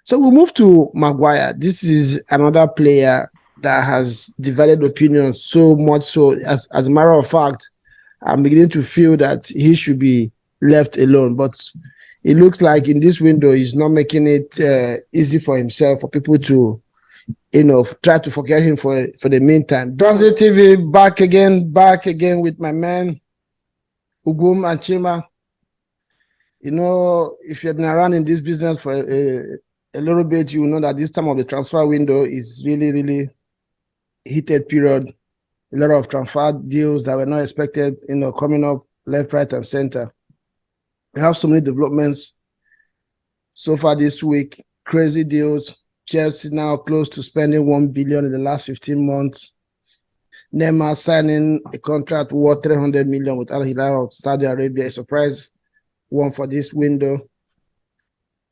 So we move to Maguire. This is another player that has divided opinions so much so, as a matter of fact, I'm beginning to feel that he should be left alone. But it looks like in this window, he's not making it easy for himself, for people to, try to forget him for the meantime. Donze TV back again with my man, Ugum and Chima. If you've been around in this business for a little bit, you know that this time of the transfer window is really, really heated period. A lot of transfer deals that were not expected, coming up left, right, and center. We have so many developments so far this week. Crazy deals. Chelsea now close to spending 1 billion in the last 15 months. Neymar signing a contract worth 300 million with Al Hilal of Saudi Arabia. A surprise one for this window.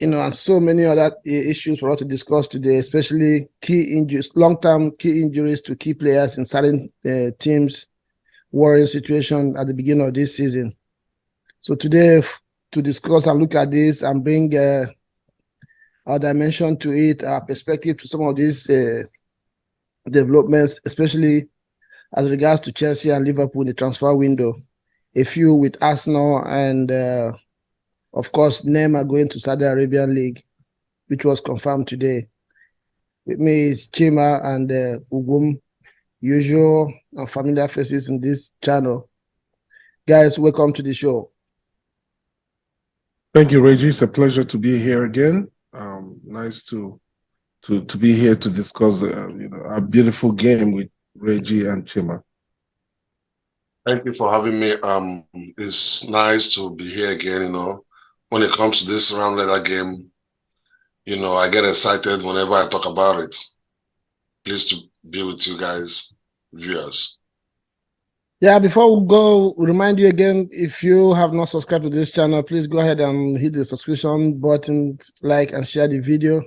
And so many other issues for us to discuss today, especially key injuries, long-term key injuries to key players in certain teams, worrying situation at the beginning of this season. So today, to discuss and look at this and bring our dimension to it, our perspective to some of these developments, especially as regards to Chelsea and Liverpool in the transfer window, a few with Arsenal and of course, Neymar going to Saudi Arabian League, which was confirmed today. With me is Chima and Ugum, usual and familiar faces in this channel. Guys, welcome to the show. Thank you, Reggie. It's a pleasure to be here again. Nice to be here to discuss a beautiful game with Reggie and Chima. Thank you for having me. It's nice to be here again. When it comes to this round letter game, I get excited whenever I talk about it. Pleased to be with you guys, viewers. Yeah, before we go, we remind you again, if you have not subscribed to this channel, please go ahead and hit the subscription button, like and share the video.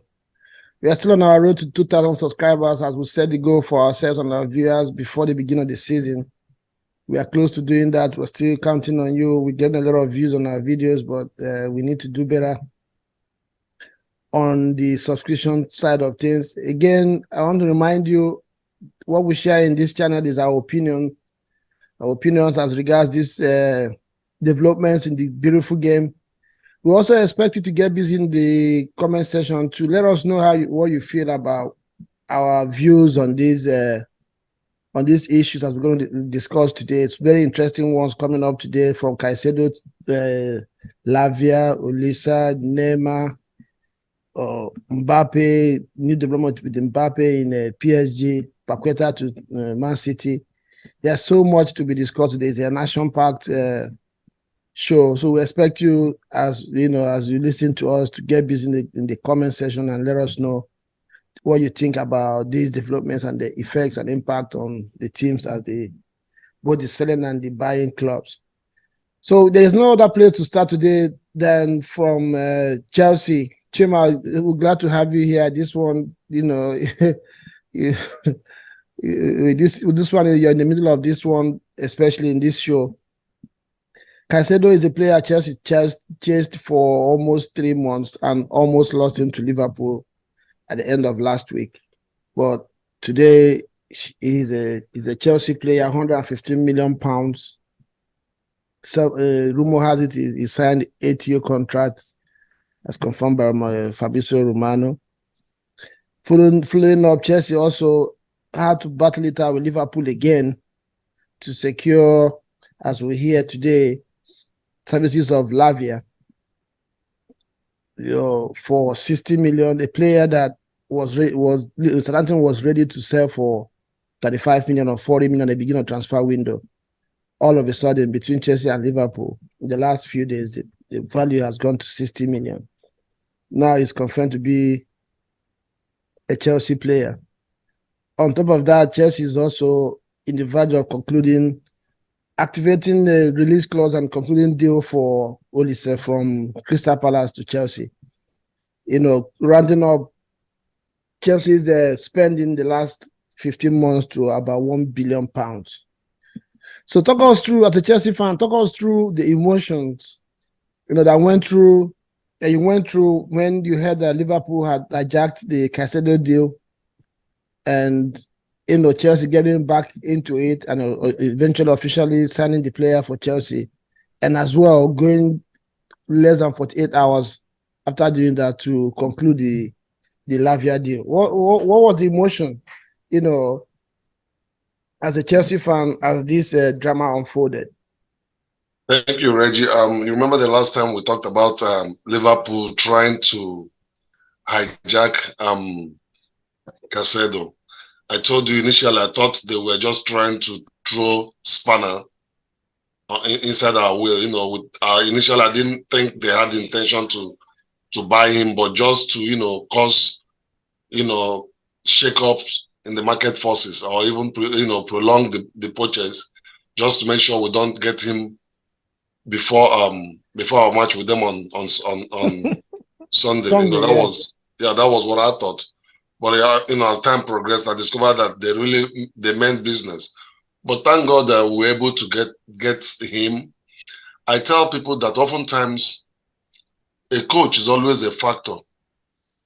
We are still on our road to 2,000 subscribers, as we set the goal for ourselves and our viewers before the beginning of the season. We are close to doing that. We're still counting on you. We're getting a lot of views on our videos, but we need to do better on the subscription side of things. Again, I want to remind you, what we share in this channel is our opinions as regards these developments in the beautiful game. We also expect you to get busy in the comment section to let us know what you feel about our views on these issues as we're going to discuss today. It's very interesting ones coming up today from Caicedo, Lavia, Olisa, Neymar, Mbappe, new development with Mbappe in PSG, Paqueta to Man City. There's so much to be discussed today. It's a nation-packed show, so we expect you, as you listen to us, to get busy in the comment section and let us know what you think about these developments and the effects and impact on the teams as both the selling and the buying clubs. So there's no other place to start today than from Chelsea. Chima, we're glad to have you here. This one, this one, you're in the middle of this one, especially in this show. Caicedo is a player Chelsea chased for almost 3 months and almost lost him to Liverpool at the end of last week. But today, he's a Chelsea player, 115 million pounds. So rumor has it he signed an 8-year contract, as confirmed by Fabrizio Romano. Following up, Chelsea also had to battle it out with Liverpool again to secure, as we hear today, services of Lavia, for 60 million, a player that Southampton was ready to sell for 35 million or 40 million at the beginning of transfer window. All of a sudden, between Chelsea and Liverpool, in the last few days, the value has gone to 60 million. Now he's confirmed to be a Chelsea player. On top of that, Chelsea is also in the verge of activating the release clause and concluding deal for Olise from Crystal Palace to Chelsea. Rounding up Chelsea's spending the last 15 months to about £1 billion. So as a Chelsea fan, talk us through the emotions, that went through you went through when you heard that Liverpool had hijacked the Caicedo deal, and Chelsea getting back into it, and eventually officially signing the player for Chelsea, and as well going less than 48 hours after doing that to conclude the Lavia deal. What was the emotion, as a Chelsea fan, as this drama unfolded? Thank you, Reggie. You remember the last time we talked about Liverpool trying to hijack Caicedo? I told you initially I thought they were just trying to throw spanner inside our wheel. With initially I didn't think they had the intention to buy him, but just to cause shake-ups in the market forces, or even prolong the purchase, just to make sure we don't get him before our match with them on Sunday. Sunday, That yeah. that was what I thought. But as time progressed, I discovered that they meant business. But thank God that we were able to get him. I tell people that oftentimes a coach is always a factor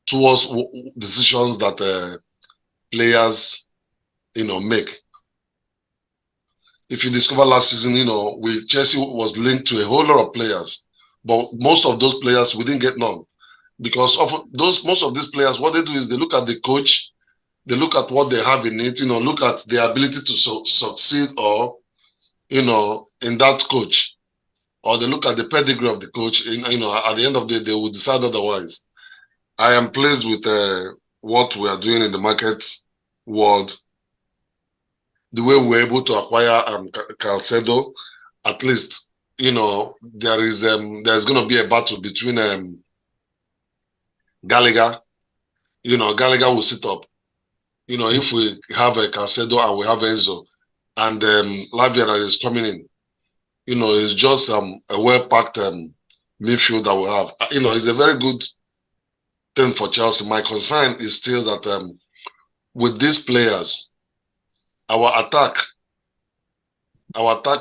towards decisions that players make. If you discover last season, with Chelsea was linked to a whole lot of players, but most of those players we didn't get none, because of most of these players, what they do is they look at the coach, they look at what they have in it, look at their ability to succeed, or in that coach, or they look at the pedigree of the coach. At the end of the day, they will decide otherwise. I am pleased with what we are doing in the market world, the way we're able to acquire Calcedo. At least there's going to be a battle between Gallagher. Gallagher will sit up. If we have a Calcedo and we have Enzo, and Lavia is coming in, it's just a well-packed midfield that we have. It's a very good thing for Chelsea. My concern is still that with these players, our attack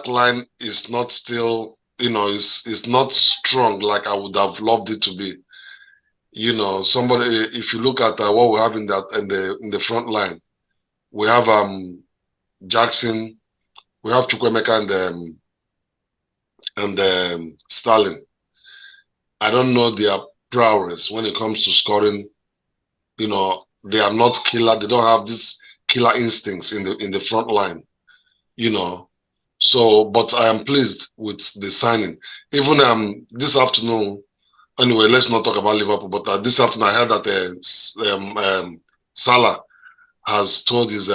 line is not still, is not strong like I would have loved it to be. Somebody, if you look at what we have in the front line, we have Jackson, we have Chukwemeka and Sterling. I don't know their prowess when it comes to scoring. They are not killer. They don't have this killer instincts in the front line. So, but I am pleased with the signing. Even this afternoon, anyway, let's not talk about Liverpool. But this afternoon, I heard that Salah has told his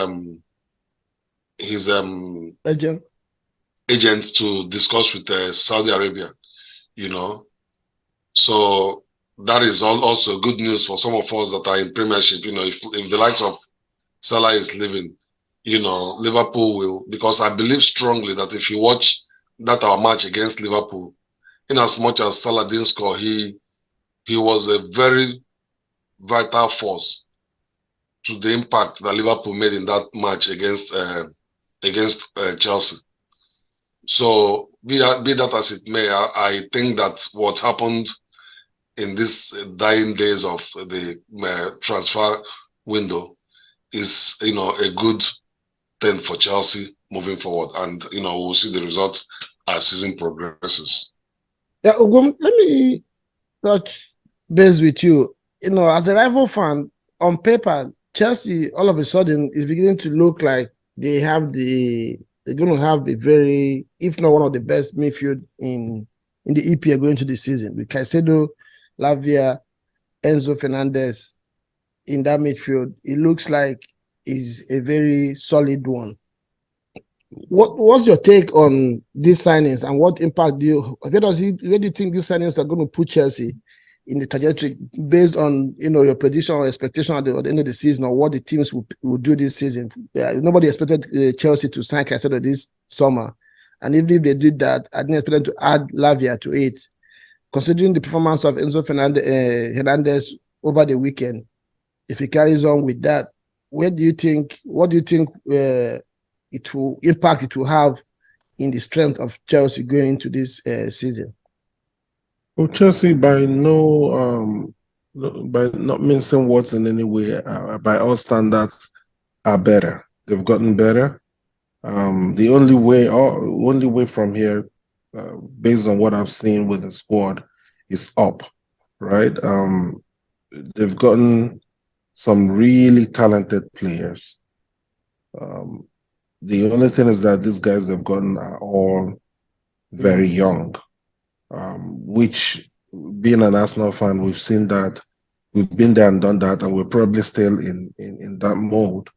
agent to discuss with Saudi Arabia. So that is also good news for some of us that are in Premiership. If the likes of Salah is leaving, Liverpool will, because I believe strongly that if you watch our match against Liverpool, in as much as Salah didn't score, he was a very vital force to the impact that Liverpool made in that match against Chelsea. So be that as it may, I think that what happened in these dying days of the transfer window is a good thing for Chelsea moving forward, and we'll see the result as season progresses. Yeah, Ogum, let me touch base with you. As a rival fan, on paper, Chelsea all of a sudden is beginning to look like they're going to have a very, if not one of the best midfield in the EPL going to the season, with Caicedo, Lavia, Enzo Fernandez in that midfield. It looks like is a very solid one. What's your take on these signings, and what impact where do you think these signings are going to put Chelsea in the trajectory based on your prediction or expectation at the end of the season, or what the teams will do this season? Nobody expected Chelsea to sign Caicedo this summer, and even if they did that, I didn't expect them to add Lavia to it. Considering the performance of Enzo Hernandez over the weekend, if he carries on with that, what do you think it will have in the strength of Chelsea going into this season? Well, Chelsea by not mincing words in any way, by all standards, are better. They've gotten better. The only way from here, based on what I've seen with the squad, is up, right? They've gotten some really talented players. Um, the only thing is that these guys they've gotten are all very young, which being an Arsenal fan, we've seen that we've been there and done that, and we're probably still in that mode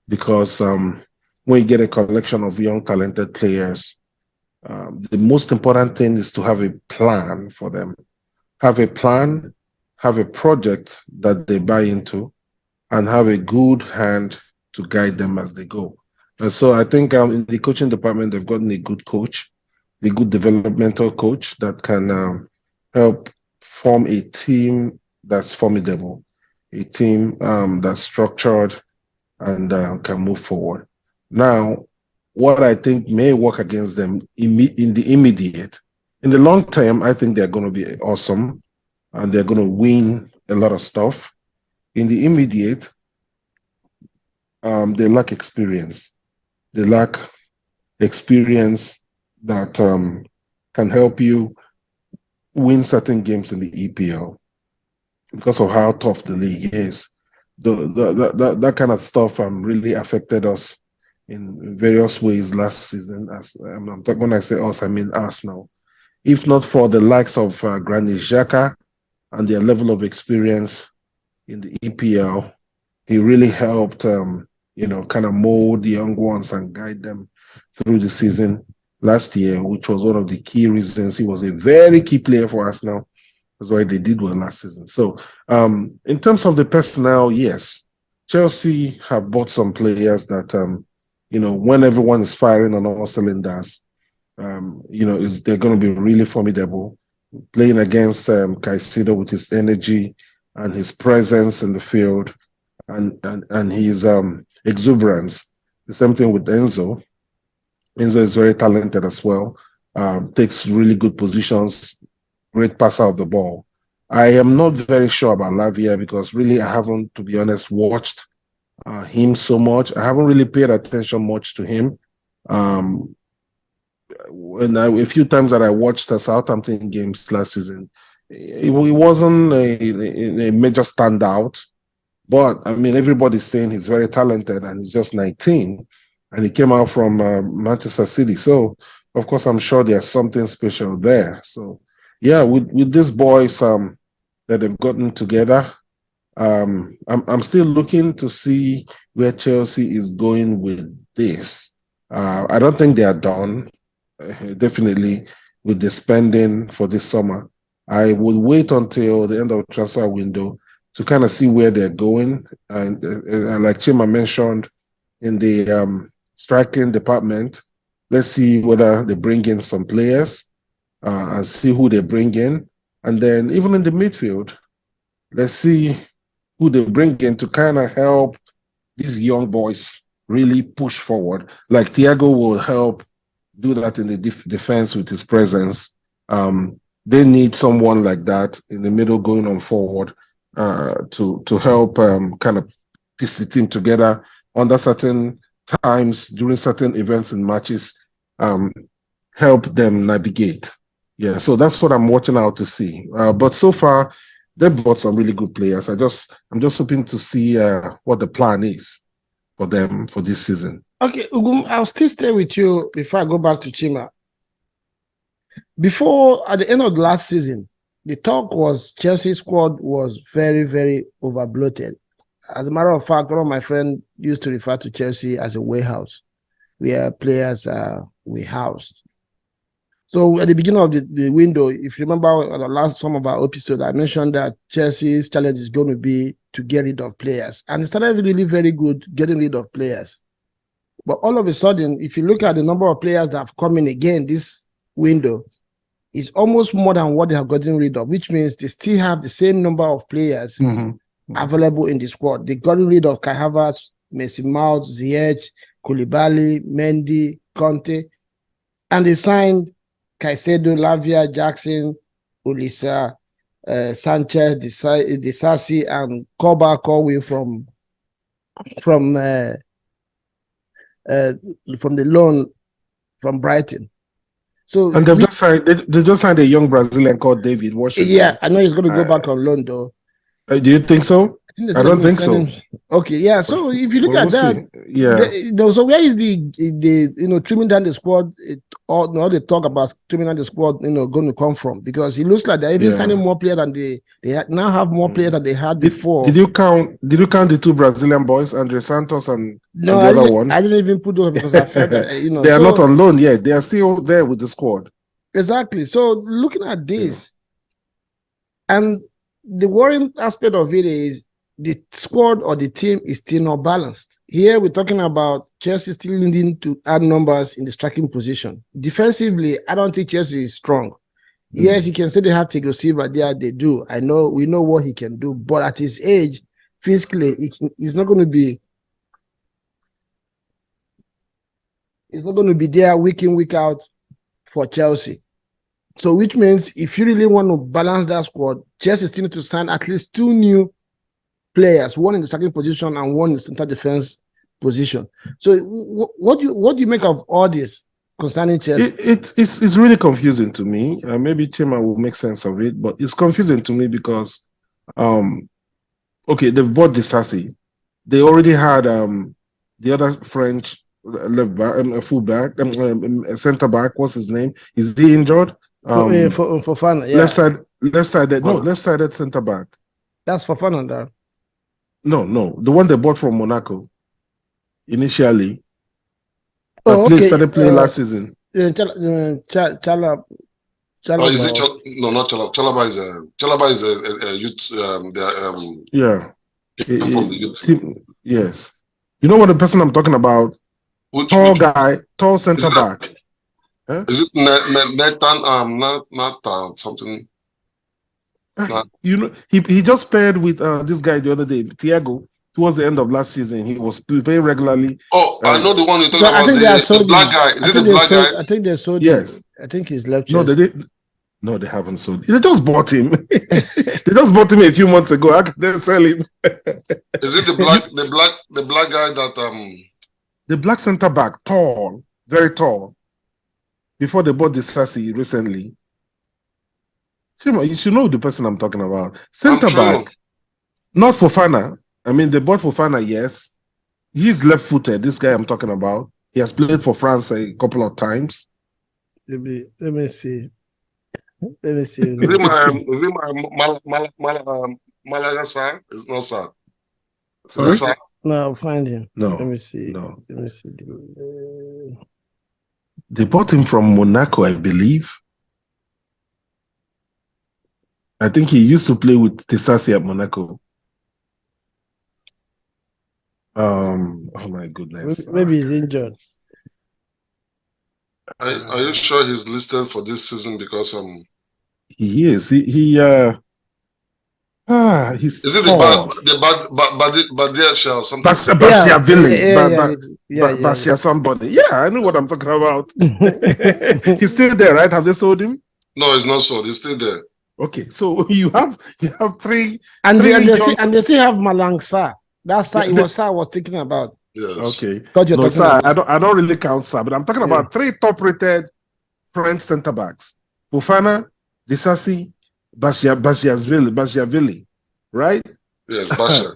because when you get a collection of young, talented players, the most important thing is to have a plan for them. Have a plan, have a project that they buy into, and have a good hand to guide them as they go. And so I think in the coaching department, they've gotten a good coach, a good developmental coach that can help form a team that's formidable, a team that's structured and can move forward. Now, what I think may work against them in the immediate, in the long term, I think they're going to be awesome and they're going to win a lot of stuff. In the immediate, they lack experience. They lack experience that can help you win certain games in the EPL because of how tough the league is. That kind of stuff really affected us in various ways last season. As when I say us, I mean Arsenal. If not for the likes of Granit Xhaka and their level of experience in the EPL, he really helped, kind of mold the young ones and guide them through the season last year, which was one of the key reasons. He was a very key player for Arsenal. That's why they did well last season. So, in terms of the personnel, yes, Chelsea have bought some players that, when everyone is firing on all cylinders, they're going to be really formidable. Playing against Caicedo with his energy and his presence in the field and his exuberance. The same thing with Enzo. Enzo is very talented as well. Takes really good positions, great passer of the ball. I am not very sure about Lavia because really I haven't, to be honest, watched him so much. I haven't really paid attention much to him. Um, a few times that I watched the Southampton games last season, it wasn't a major standout. But I mean, everybody's saying he's very talented and he's just 19 and he came out from Manchester City. So, of course, I'm sure there's something special there. So, yeah, with these boys that have gotten together, I'm still looking to see where Chelsea is going with this. I don't think they are done, definitely, with the spending for this summer. I would wait until the end of the transfer window to kind of see where they're going. And like Chima mentioned, in the striking department, let's see whether they bring in some players and see who they bring in. And then even in the midfield, let's see who they bring in to kind of help these young boys really push forward. Like Thiago will help do that in the defense with his presence. They need someone like that in the middle going on forward to help kind of piece the team together under certain times during certain events and matches, um, help them navigate. Yeah, so that's what I'm watching out to see. But so far, they brought some really good players. I'm just hoping to see what the plan is for them for this season. Okay, Ugum, I'll still stay with you before I go back to Chima. Before, at the end of the last season, the talk was Chelsea squad was very, very over bloated. As a matter of fact, one of my friends used to refer to Chelsea as a warehouse, where players are warehoused. So at the beginning of the window, if you remember on the last some of our episodes, I mentioned that Chelsea's challenge is going to be to get rid of players. And it started really very good getting rid of players. But all of a sudden, if you look at the number of players that have come in again this window, it's almost more than what they have gotten rid of, which means they still have the same number of players available in the squad. They got rid of Kai Havertz, Mason Mount, Ziyech, Koulibaly, Mendy, Conte, and they signed Caicedo, Lavia, Jackson, Ulisa, Sanchez, Disasi, and Koba Kowi from uh, uh, from the loan from Brighton. So And they just signed a young Brazilian called David yeah, Washington. I know he's going to go back on loan though. Do you think so? I think they're I still don't going to think send so. him. Okay, yeah. So if you look Well, at we'll that, see. Yeah. so where is the trimming down the squad? All the talk about trimming down the squad, going to come from? Because it looks like they're even signing Yeah. more players than now have more players than they had before. Did you count the two Brazilian boys, Andre Santos No, and the other one? I didn't even put those because I felt that They are not so on loan yet. They are still there with the squad. exactly. So looking at Yeah. this, and the worrying aspect of it is the squad or the team is still not balanced. Here we're talking about Chelsea still needing to add numbers in the striking position. Defensively, I don't think Chelsea is strong. Yes, you can say they have Thiago Silva there. They do. We know what he can do. But at his age, physically, he's not going to be. He's not going to be there week in week out for Chelsea. So, which means if you really want to balance that squad, Chelsea still need to sign at least two new players, one in the second position and one in the center defense position. So, what do you make of all this concerning Chelsea? It's really confusing to me. Maybe Chima will make sense of it, but it's confusing to me because, okay, they've bought Disasi. They already had the other French left back, a fullback, a center back. What's his name? Is he injured? For fun, yeah. Left sided, no, left sided center back. That's for fun, though. No, the one they bought from Monaco initially. Okay. Started playing last season. Chalaba. Oh, is it no, not Chalaba. Chalaba is a youth. Yeah. From the youth team. Yes. You know what the person I'm talking about? Tall guy, tall center back. Huh? Is it Nathan? Not something. You know, he just paired with this guy the other day, Thiago. Towards the end of last season, he was playing regularly. Oh, I know the one you're talking I about. Think the black guy. Is it the black guy? I think they sold him. I think he's left. No, they didn't. No, they haven't sold. They just bought him. They just bought him a few months ago. How can they sell him? Is it the black guy that The black center back, tall, very tall. Before they bought the Sassy recently. Shima, you should know the person I'm talking about. Center back, not Fofana. I mean, they bought Fofana, yes. He's left-footed, this guy I'm talking about. He has played for France a couple of times. Let me see. Let me see. Is it Malaga sir? It's not sir. Sorry? No, I'll find him. No. Let me see. No. Let me see. They bought him from Monaco, I believe. I think he used to play with Tessassi at Monaco. Oh my goodness. Maybe he's injured. Are you sure he's listed for this season? Because he is. He's is it the Badia Shell something? Bashia Village. Bashia somebody. Yeah, I know what I'm talking about. He's still there, right? Have they sold him? No, it's not sold. He's still there. Okay, so you have three and they still have Malangsa. That's what Sa was thinking about. Yes. Okay. No, sir, I don't really count Sa, but I'm talking about three top-rated French center backs: Fofana, Disasi, Bashiavili, right? Yes, Basha.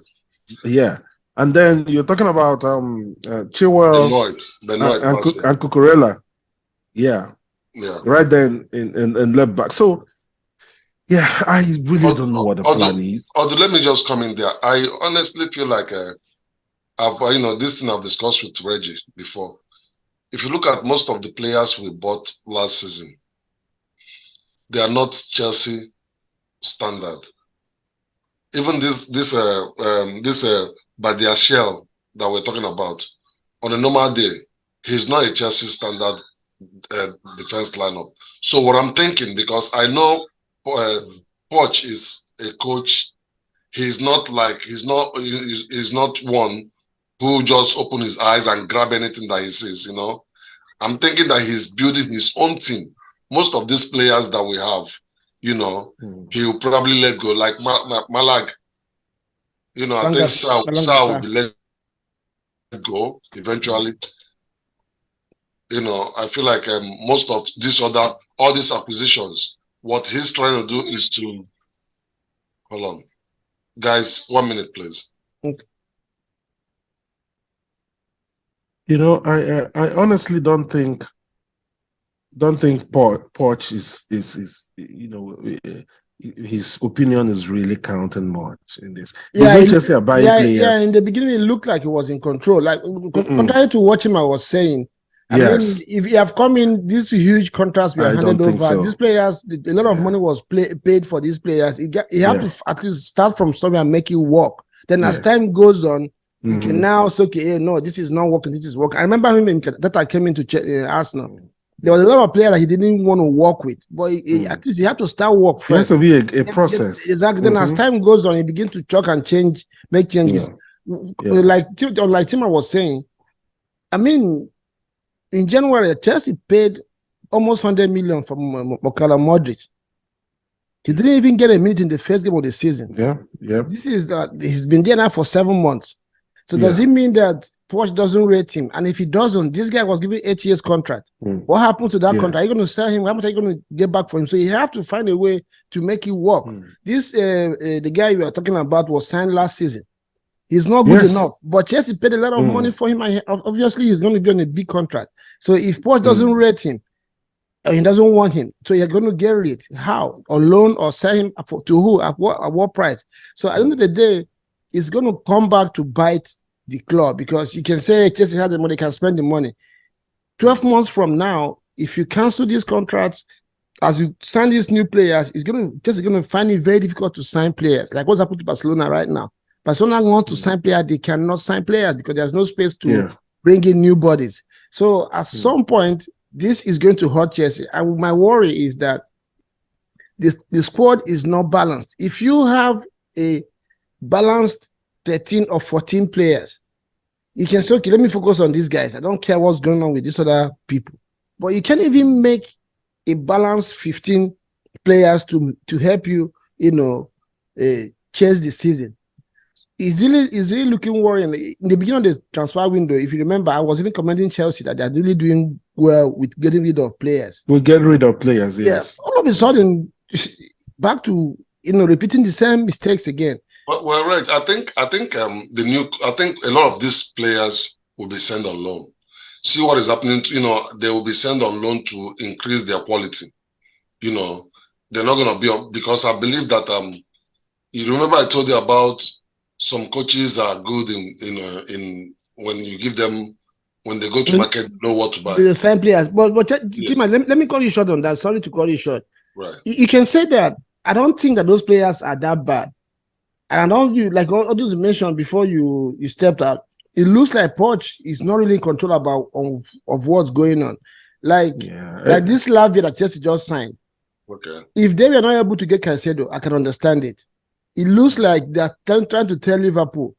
Yeah, and then you're talking about Chilwell, Benoit, and Cucurella. Yeah. Right then in left back. So yeah, I really don't know what the plan is. Let me just come in there. I honestly feel like this thing I've discussed with Reggie before. If you look at most of the players we bought last season, they are not Chelsea standard. Even this Badia Shell that we're talking about, on a normal day, he's not a Chelsea standard defense lineup. So what I'm thinking, because I know Poch is a coach, he's not one who just open his eyes and grab anything that he sees. I'm thinking that he's building his own team. Most of these players that we have, he'll probably let go. Like Malag, I think Sal will be let go eventually. I feel like most of all these acquisitions, what he's trying to do is to hold on, guys. 1 minute, please. Okay. I honestly don't think Poch is his opinion is really counting much in this. Chelsea are buying players. Yeah, in the beginning, it looked like he was in control. Like, contrary to what I was saying, I mean, if you have come in, these huge contracts we are handed over, so. These players, a lot of money was paid for these players. You have to at least start from somewhere and make it work. Then as time goes on, you can now say, okay, no, this is not working, this is working. I remember him that I came into Arsenal. There was a lot of players that he didn't want to work with, but at least he had to start work first. It has to be a process. Exactly. Then as time goes on, he begin to chop and make changes. Like Tima was saying, I mean, in January, Chelsea paid almost 100 million for Mokala Modric. He didn't even get a minute in the first game of the season. Yeah. This is he's been there now for 7 months. So does it mean that Poch doesn't rate him? And if he doesn't, this guy was given 8 years contract. What happened to that contract? Are you going to sell him? How much are you going to get back for him? So you have to find a way to make it work. This the guy you are talking about was signed last season. He's not good enough, but Chelsea paid a lot of money for him, and obviously he's going to be on a big contract. So if Poch doesn't rate him, he doesn't want him, so you're going to get rid. How? On loan or sell him to who? At what price? So at the end of the day, it's going to come back to bite the club, because you can say Chelsea has the money, can spend the money. 12 months from now, if you cancel these contracts, as you sign these new players, Chelsea going to find it very difficult to sign players. Like what's happened to Barcelona right now. Barcelona want to sign players, they cannot sign players because there's no space to bring in new bodies. So at some point, this is going to hurt Chelsea. And my worry is that the squad is not balanced. If you have a balanced 13 or 14 players, you can say, okay, let me focus on these guys. I don't care what's going on with these other people. But you can't even make a balanced 15 players to help you, chase the season. It's really looking worrying. In the beginning of the transfer window, if you remember, I was even commending Chelsea that they're really doing well with getting rid of players. We get rid of players, yes. All of a sudden, back to repeating the same mistakes again. Well, Reg, I think a lot of these players will be sent on loan. See what is happening. They will be sent on loan to increase their quality. They're not going to be on, because I believe that you remember I told you about some coaches are good in when you give them, when they go to market, know what to buy. The same players. But Tima, let me call you short on that. Sorry to call you short. Right. You can say that I don't think that those players are that bad. And I don't like all those mentioned before you stepped out. It looks like Poch is not really in control of what's going on. Like this Lavia that Chelsea just signed. Okay. If they were not able to get Caicedo, I can understand it. It looks like they're trying to tell Liverpool,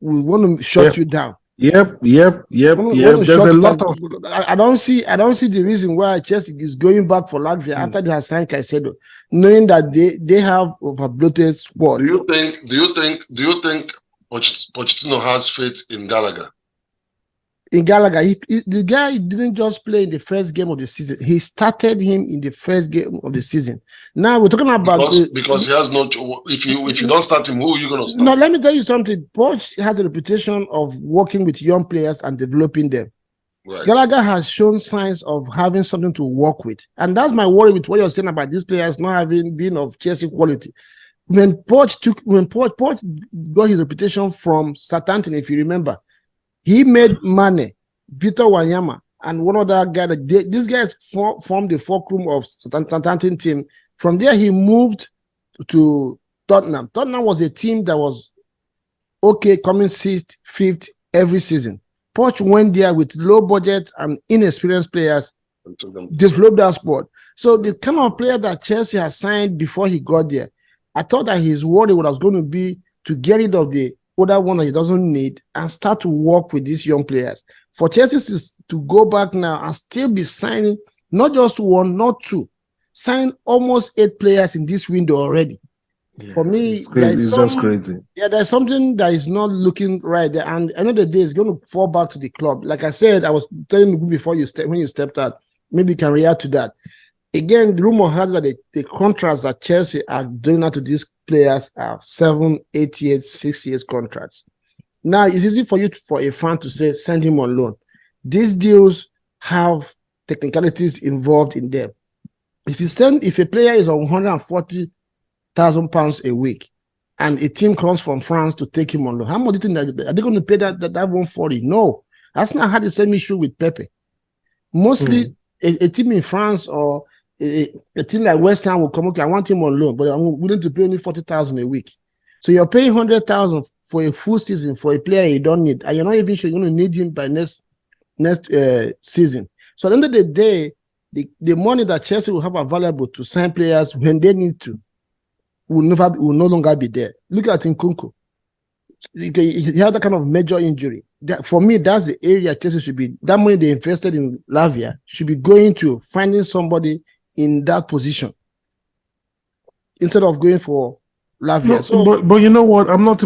we want to shut you down. Yep. There's a lot of. I don't see the reason why Chelsea is going back for Latvia after they have signed Caicedo, knowing that they have overbloated squad. Do you think Pochettino has faith in Gallagher? In Gallagher, the guy didn't just play in the first game of the season. He started him in the first game of the season. Now we're talking about because he has no. If you don't start him, who are you going to start? No, let me tell you something. Poch has a reputation of working with young players and developing them. Right. Gallagher has shown signs of having something to work with, and that's my worry with what you're saying about these players not having been of Chelsea quality. When Poch got his reputation from Southampton, if you remember. He made Mane, Victor Wanyama, and one other guy. These guys formed the fulcrum of Southampton team. From there, he moved to Tottenham. Tottenham was a team that was okay, coming 6th, 5th every season. Poch went there with low budget and inexperienced players, developed that squad. So the kind of player that Chelsea has signed before he got there, I thought that his worry was going to be to get rid of the other one that he doesn't need and start to work with these young players. For Chelsea to go back now and still be signing not just one, not two, signed almost 8 players in this window already. Yeah, For me, it's crazy. It's just crazy. Yeah, there's something that is not looking right there. And another day it's going to fall back to the club. Like I said, I was telling you before when you stepped out, maybe you can react to that. Again, the rumor has that the contracts that Chelsea are doing out to these players are 7, 8 years, 6 years contracts. Now, it's easy for for a fan to say, send him on loan. These deals have technicalities involved in them. If a player is on 140,000 pounds a week, and a team comes from France to take him on loan, how much do you think are they going to pay that 140? No, that's not had the same issue with Pepe. Mostly, a team in France or a team like West Ham will come, okay, I want him on loan, but I'm willing to pay only 40,000 a week. So you're paying 100,000 for a full season for a player you don't need, and you're not even sure you're going to need him by next season. So at the end of the day, the money that Chelsea will have available to sign players when they need to will no longer be there. Look at Nkunku. He had that kind of major injury. For me, that's the area Chelsea should be. That money they invested in Lavia should be going to finding somebody in that position instead of going for Lavia. No, but you know what? I'm not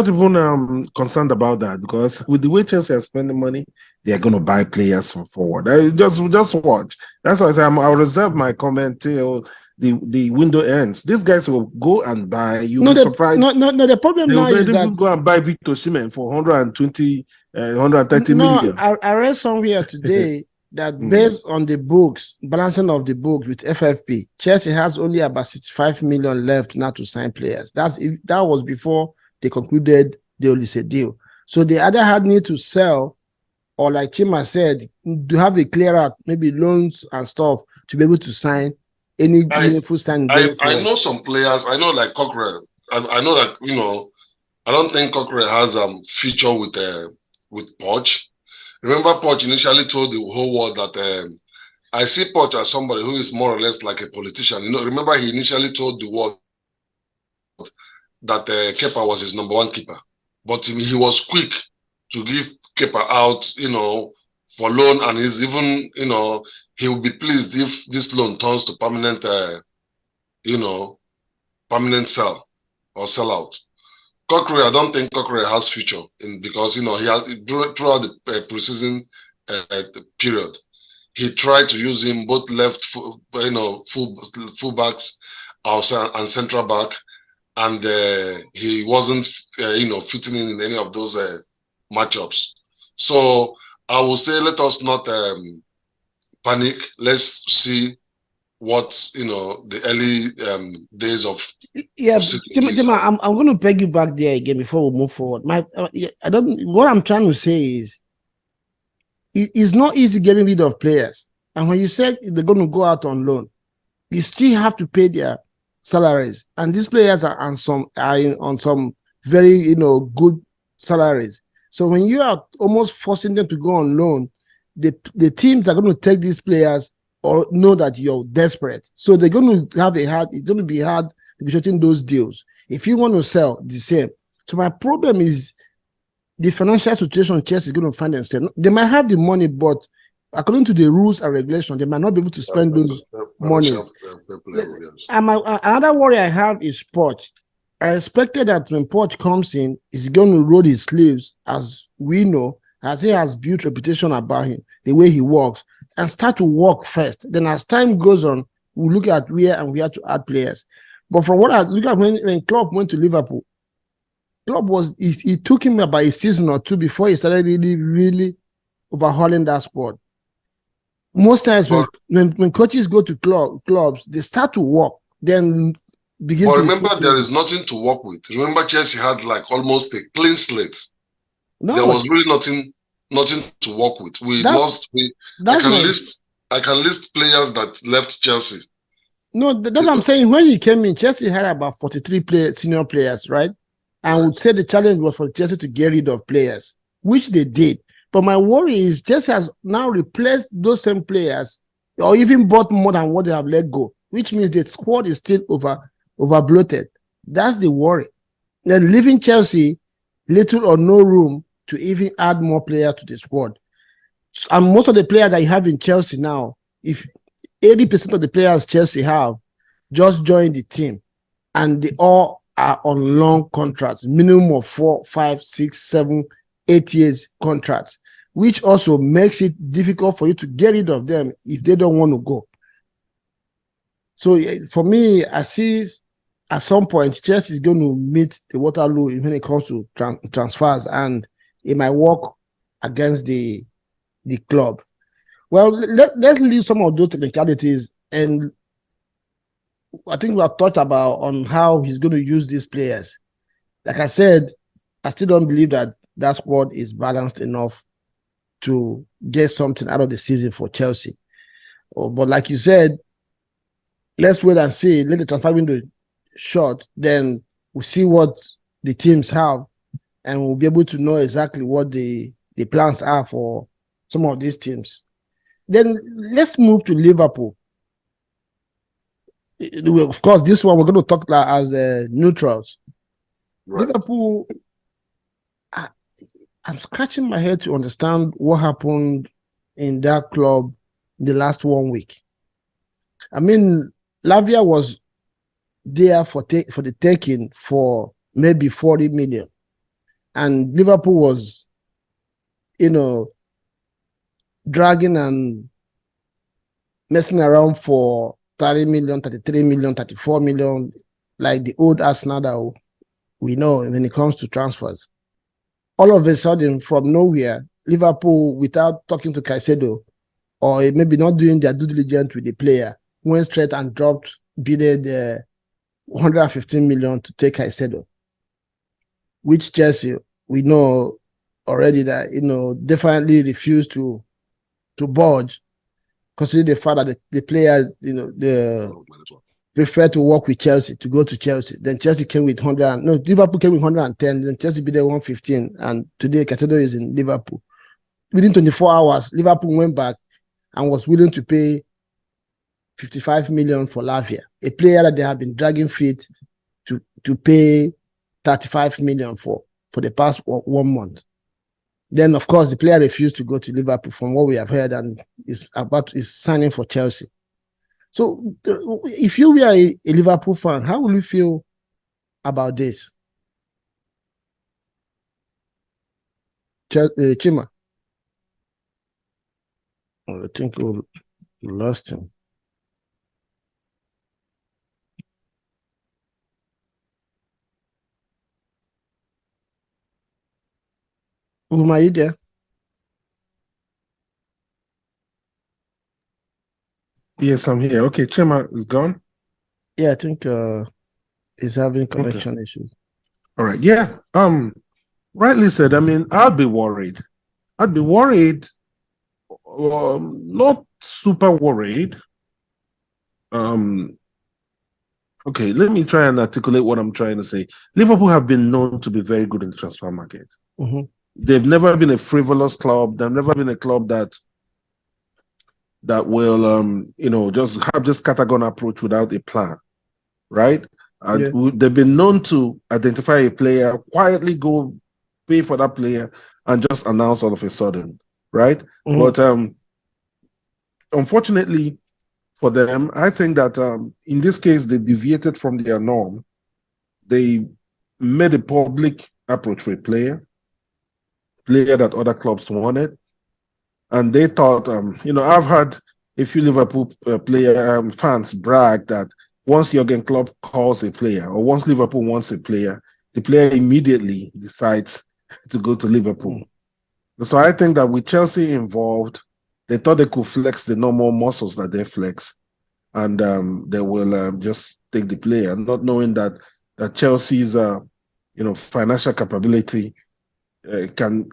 even concerned about that, because with the way Chelsea are spending money, they are going to buy players from forward. Just watch. That's why I say I'll reserve my comment till the window ends. These guys will go and buy. You'll be surprised. No. The problem now is that go and buy Victor Osimhen for 120, 130 million. I read somewhere today that based on the books, balancing of the books with FFP, Chelsea has only about 65 million left now to sign players. That was before they concluded the Olise deal. So they either had need to sell, or like Chima said, to have a clearer, maybe loans and stuff to be able to sign any meaningful signing. I know some players. I know like Cockrell. I know that I don't think Cockrell has feature with Poch. Remember, Poch initially told the whole world that I see Poch as somebody who is more or less like a politician. Remember he initially told the world that Kepa was his number one keeper, but he was quick to give Kepa out, for loan, and he's even, he will be pleased if this loan turns to permanent, permanent sell or sell out. Cockrell, I don't think Cockrell has future because he has throughout the preseason period, he tried to use him both left, fullbacks, and central back, and he wasn't, fitting in any of those matchups. So I will say, let us not panic. Let's see what the early days of. Yeah, Jima, I'm going to beg you back there again before we move forward. What I'm trying to say is, it's not easy getting rid of players. And when you say they're going to go out on loan, you still have to pay their salaries. And these players are on some very, good salaries. So when you are almost forcing them to go on loan, the teams are going to take these players or know that you're desperate. So they're going to it's going to be hard negotiating those deals. If you want to sell, the same. So my problem is the financial situation Chelsea is going to find themselves. They might have the money, but according to the rules and regulations, they might not be able to spend those monies. Another worry I have is Poch. I expected that when Poch comes in, he's going to roll his sleeves, as we know, as he has built reputation about him, the way he works, and start to work first. Then as time goes on, we'll look at where to add players. But from what I look at, when Klopp went to Liverpool, Klopp he took him about a season or two before he started really overhauling that squad. Most times when coaches go to clubs, they start to work, then begin. But remember, there is nothing to work with. Remember, Chelsea had like almost a clean slate. No, there was really nothing to work with. I can list players that left Chelsea. No, that's what I'm saying. When he came in, Chelsea had about 43 senior players, right? And would say the challenge was for Chelsea to get rid of players, which they did. But my worry is Chelsea has now replaced those same players, or even bought more than what they have let go, which means the squad is still over bloated. That's the worry. Then leaving Chelsea little or no room to even add more players to the squad. And most of the players that you have in Chelsea now, if 80% of the players Chelsea have just joined the team, and they all are on long contracts, minimum of 4, 5, 6, 7, 8 years contracts, which also makes it difficult for you to get rid of them if they don't want to go. So for me, I see at some point Chelsea is going to meet the Waterloo when it comes to transfers, and it might work against the club. Well, let's leave some of those technicalities, and I think we have talked about on how he's going to use these players. Like I said, I still don't believe that that squad is balanced enough to get something out of the season for Chelsea. But like you said, let's wait and see. Let the transfer window short, then we'll see what the teams have, and we'll be able to know exactly what the plans are for some of these teams. Then let's move to Liverpool. Of course, this one we're going to talk about as neutrals. Right. Liverpool, I'm scratching my head to understand what happened in that club in the last 1 week. I mean, Lavia was there for the taking for maybe 40 million. And Liverpool was, dragging and messing around for 30 million, 33 million, 34 million, like the old Arsenal that we know when it comes to transfers. All of a sudden, from nowhere, Liverpool, without talking to Caicedo, or maybe not doing their due diligence with the player, went straight and bidded 115 million to take Caicedo, which Chelsea, we know already that, definitely refused to budge, considering the fact that the player, prefer to work with Chelsea, to go to Chelsea. Then Chelsea came with Liverpool came with 110, then Chelsea bid 115, and today Caicedo is in Liverpool. Within 24 hours, Liverpool went back and was willing to pay 55 million for Lavia, a player that they have been dragging feet to pay 35 million for the past 1 month. Then, of course, the player refused to go to Liverpool, from what we have heard, and is signing for Chelsea. So, if you were a Liverpool fan, how will you feel about this? Chima? I think we lost him. Are you there? Yes, I'm here. Okay, Chima is gone. Yeah, I think he's having connection issues. All right. Yeah. Rightly said. I mean, I'd be worried. Not super worried. Okay, let me try and articulate what I'm trying to say. Liverpool have been known to be very good in the transfer market. Mm-hmm. They've never been a frivolous club. They've never been a club that will, just have this scattergun approach without a plan, right? Yeah. They've been known to identify a player, quietly go pay for that player, and just announce all of a sudden, right? Mm-hmm. But unfortunately for them, I think that in this case, they deviated from their norm. They made a public approach for a player that other clubs wanted. And they thought, I've had a few Liverpool player fans brag that once Jurgen Klopp calls a player, or once Liverpool wants a player, the player immediately decides to go to Liverpool. So I think that with Chelsea involved, they thought they could flex the normal muscles that they flex, and they will just take the player, not knowing that Chelsea's financial capability can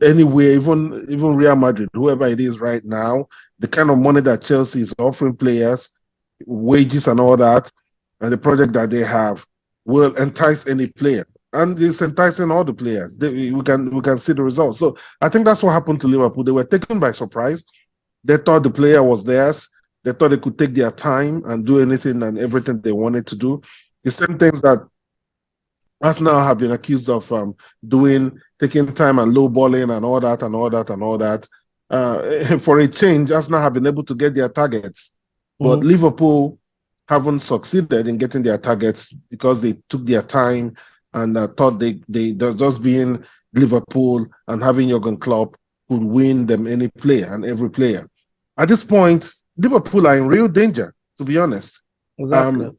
anyway, even Real Madrid, whoever it is right now, the kind of money that Chelsea is offering players, wages and all that, and the project that they have will entice any player, and it's enticing all the players. We can see the results. So I think that's what happened to Liverpool. They were taken by surprise. They thought the player was theirs. They thought they could take their time and do anything and everything they wanted to do. The same things that Arsenal have been accused of taking time and lowballing and all that and all that and all that. for a change, Arsenal have been able to get their targets, but Liverpool haven't succeeded in getting their targets because they took their time and thought they just being Liverpool and having Jurgen Klopp could win them any player and every player. At this point, Liverpool are in real danger, to be honest. Exactly.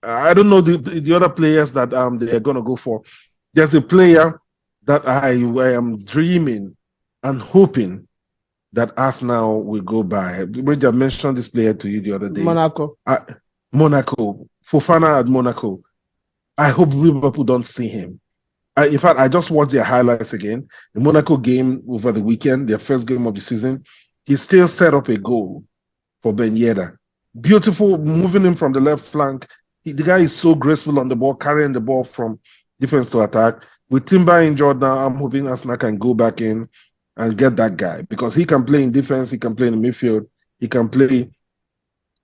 I don't know the other players that they are going to go for. There's a player that I am dreaming and hoping that Arsenal will go by. I mentioned this player to you the other day. Monaco. Monaco. Fofana at Monaco. I hope Liverpool don't see him. In fact, I just watched their highlights again. The Monaco game over the weekend, their first game of the season, he still set up a goal for Ben Yedder. Beautiful, moving him from the left flank. The guy is so graceful on the ball, carrying the ball from defense to attack. With Timber injured now, I'm hoping Arsenal can go back in and get that guy because he can play in defense, he can play in the midfield, he can play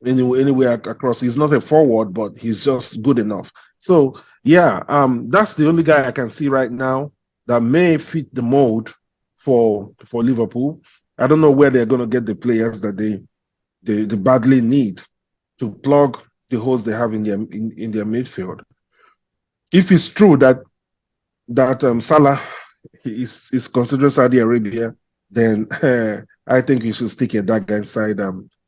anywhere across. He's not a forward, but he's just good enough. So yeah, that's the only guy I can see right now that may fit the mold for Liverpool. I don't know where they're going to get the players that they badly need to plug the holes they have in their midfield. If it's true that Salah is considering Saudi Arabia, then I think you should stick a dagger inside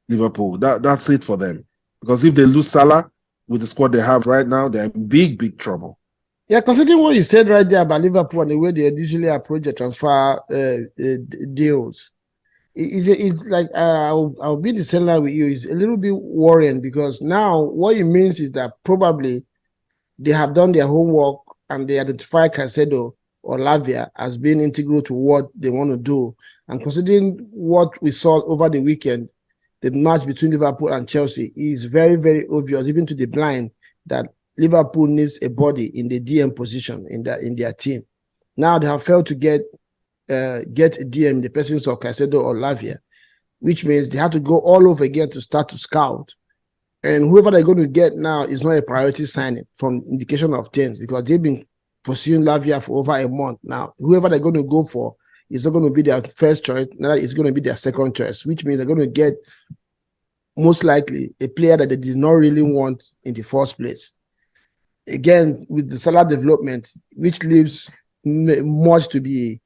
Liverpool. That's it for them. Because if they lose Salah with the squad they have right now, they're in big trouble. Yeah, considering what you said right there about Liverpool and the way they usually approach the transfer deals, it's like I'll be the same line with you. It's a little bit worrying because now what it means is that probably they have done their homework and they identify Caicedo or Lavia as being integral to what they want to do. And considering what we saw over the weekend, the match between Liverpool and Chelsea is very, very obvious, even to the blind, that Liverpool needs a body in the DM position in their team. Now they have failed to get a DM in the presence of Caicedo or Lavia, which means they have to go all over again to start to scout. And whoever they're going to get now is not a priority signing from indication of things because they've been pursuing Lavia for over a month now. Whoever they're going to go for is not going to be their first choice. Now it's going to be their second choice, which means they're going to get most likely a player that they did not really want in the first place. Again, with the Salah development, which leaves much to be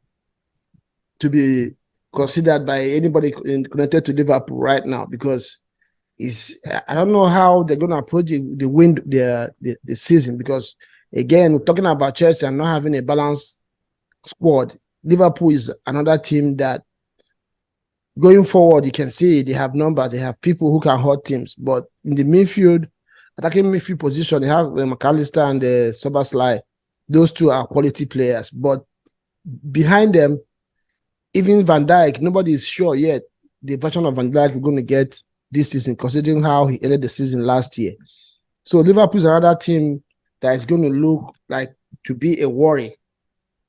considered by anybody connected to Liverpool right now because I don't know how they're going to approach the season because again, we're talking about Chelsea and not having a balanced squad. Liverpool is another team that going forward, you can see they have numbers, they have people who can hurt teams, but in the midfield, attacking midfield position, they have McAllister and Soberslai. Those two are quality players, but behind them, even Van Dijk, nobody is sure yet the version of Van Dijk we're going to get this season, considering how he ended the season last year. So Liverpool is another team that is going to look like to be a worry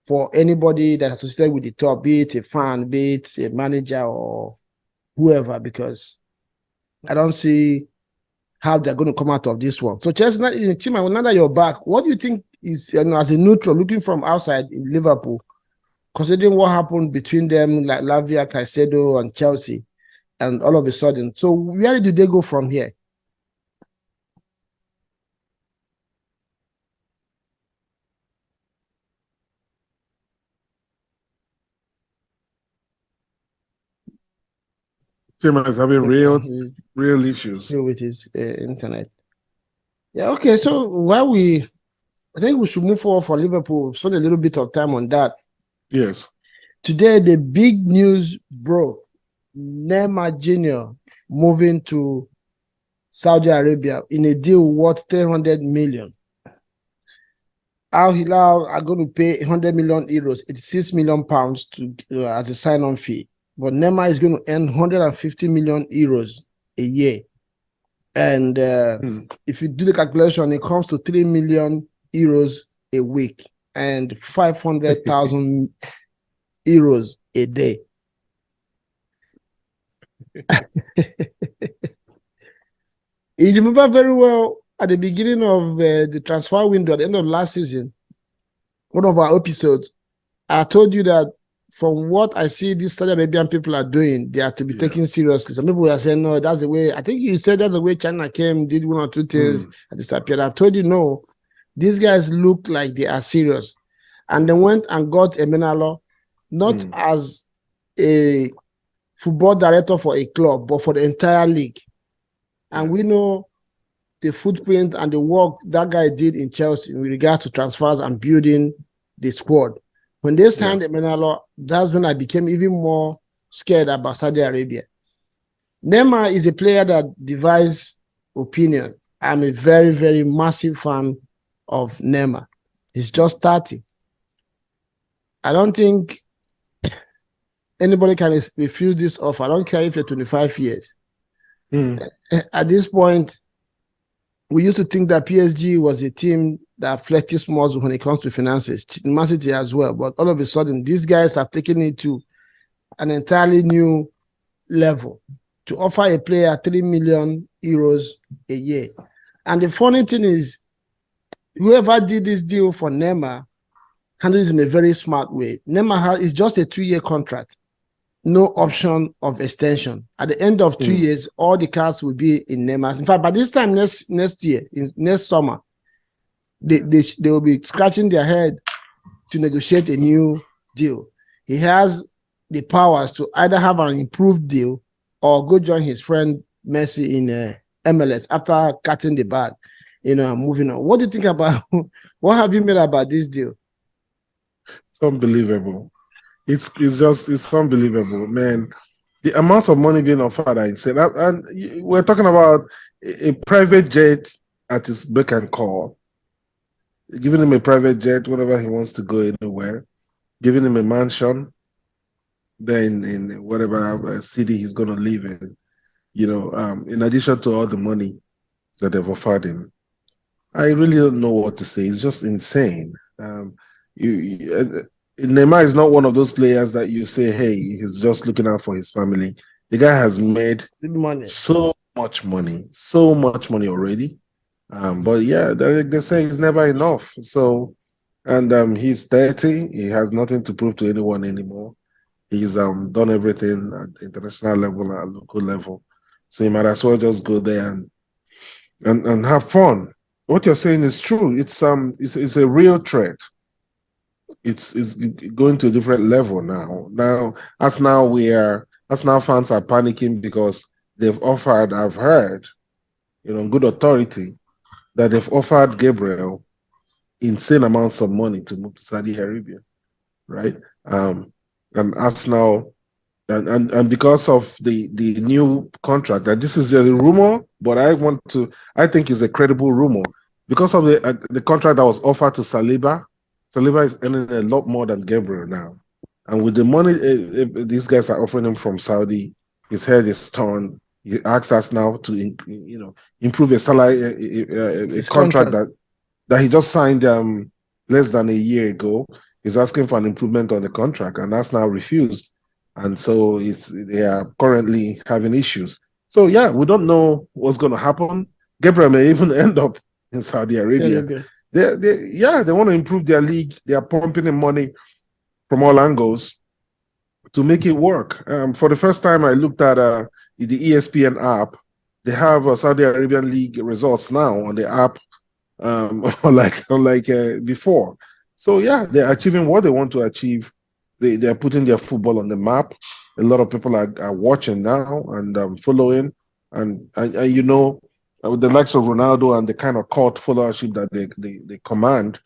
for anybody that's associated with the top, be it a fan, be it a manager or whoever, because I don't see how they're going to come out of this one. So Chelsea, Chima, now that you're back, what do you think is, as a neutral looking from outside in Liverpool, considering what happened between them, like Lavia, Caicedo, and Chelsea, and all of a sudden. So where do they go from here? Tim is having real issues with his internet. Yeah, okay. So I think we should move forward for Liverpool. Spend a little bit of time on that. Yes. Today, the big news broke. Neymar Jr. moving to Saudi Arabia in a deal worth 300 million. Al Hilal are going to pay 100 million euros, 86 million pounds to as a sign-on fee. But Neymar is going to earn 150 million euros a year. And if you do the calculation, it comes to 3 million euros a week and 500,000 euros a day. You remember very well at the beginning of the transfer window at the end of last season, one of our episodes, I told you that from what I see these Saudi Arabian people are doing, they are to be taken seriously. Some people are saying, no, that's the way. I think you said that's the way China came, did one or two things, and disappeared. I told you, no, these guys look like they are serious. And they went and got Emenalo, not as a football director for a club, but for the entire league. And we know the footprint and the work that guy did in Chelsea in regards to transfers and building the squad. When they signed Emenalo, that's when I became even more scared about Saudi Arabia. Neymar is a player that divides opinion. I'm a very, very massive fan of Neymar. He's just 30. I don't think anybody can refuse this offer. I don't care if you're 25 years. At this point, we used to think that PSG was a team that flexes muscle when it comes to finances, Man City as well. But all of a sudden, these guys have taken it to an entirely new level to offer a player 3 million euros a year. And the funny thing is, whoever did this deal for Neymar handled it in a very smart way. Neymar is just a 2-year contract, no option of extension. At the end of 2 years, all the cards will be in Neymar's. In fact, by this time next year, next summer, they will be scratching their head to negotiate a new deal. He has the powers to either have an improved deal or go join his friend Messi in MLS after cutting the bag, and moving on. What do you think about? What have you made about this deal? It's unbelievable. It's unbelievable, man. The amount of money being offered are insane. And we're talking about a private jet at his beck and call, giving him a private jet whenever he wants to go anywhere, giving him a mansion, then in whatever city he's going to live in, in addition to all the money that they've offered him. I really don't know what to say. It's just insane. Neymar is not one of those players that you say, hey, he's just looking out for his family. The guy has made so much money already. But yeah, they say it's never enough. So, and he's 30. He has nothing to prove to anyone anymore. He's done everything at international level and local level. So he might as well just go there and have fun. What you're saying is true. It's a real threat. It's going to a different level now. As now fans are panicking because they've offered, I've heard, good authority, that they've offered Gabriel insane amounts of money to move to Saudi Arabia, right? And Arsenal, and because of the new contract, and this is a rumor, but I think it's a credible rumor because of the contract that was offered to Saliba. Saliba is earning a lot more than Gabriel now, and with the money these guys are offering him from Saudi, his head is torn. He asks us now to improve a salary, a contract that he just signed less than a year ago. He's asking for an improvement on the contract, and that's now refused. And so they are currently having issues. So yeah, we don't know what's going to happen. Gabriel may even end up in Saudi Arabia. They want to improve their league. They are pumping in money from all angles to make it work. For the first time, I looked at the ESPN app. They have Saudi Arabian league results now on the app, unlike before. So yeah, they're achieving what they want to achieve. They're putting their football on the map. A lot of people are watching now and following, and with the likes of Ronaldo and the kind of cult followership that they command,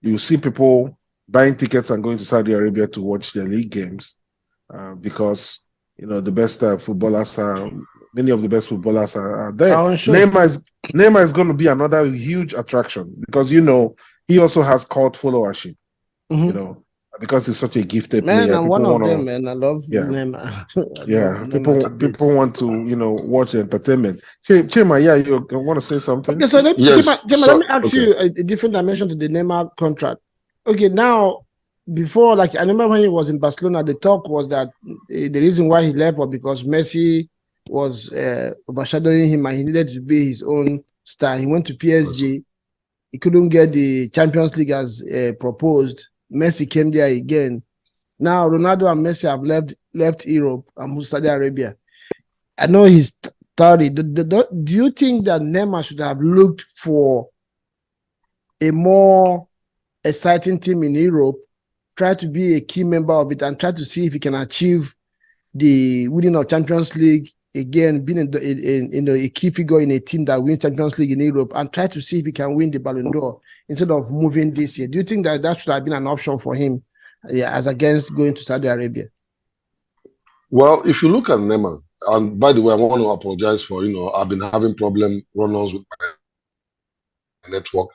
you see people buying tickets and going to Saudi Arabia to watch their league games because the best footballers are many of the best footballers are there. Sure. Neymar is going to be another huge attraction because he also has cult followership. Because he's such a gifted player. I'm one of them, man. I love Neymar. People want to, watch the entertainment. Chima, you want to say something? Okay, so let me ask you a different dimension to the Neymar contract. Okay, now, before, I remember when he was in Barcelona, the talk was that the reason why he left was because Messi was overshadowing him and he needed to be his own star. He went to PSG. He couldn't get the Champions League as proposed. Messi came there again. Now Ronaldo and Messi have left Europe and moved to Saudi Arabia. I know he's 30. Do you think that Neymar should have looked for a more exciting team in Europe, try to be a key member of it, and try to see if he can achieve the winning of Champions League again, being a key figure in a team that wins Champions League in Europe, and try to see if he can win the Ballon d'Or instead of moving this year? Do you think that should have been an option for him, as against going to Saudi Arabia? Well, if you look at Neymar, and by the way, I want to apologize for, I've been having problem run-ons with my network,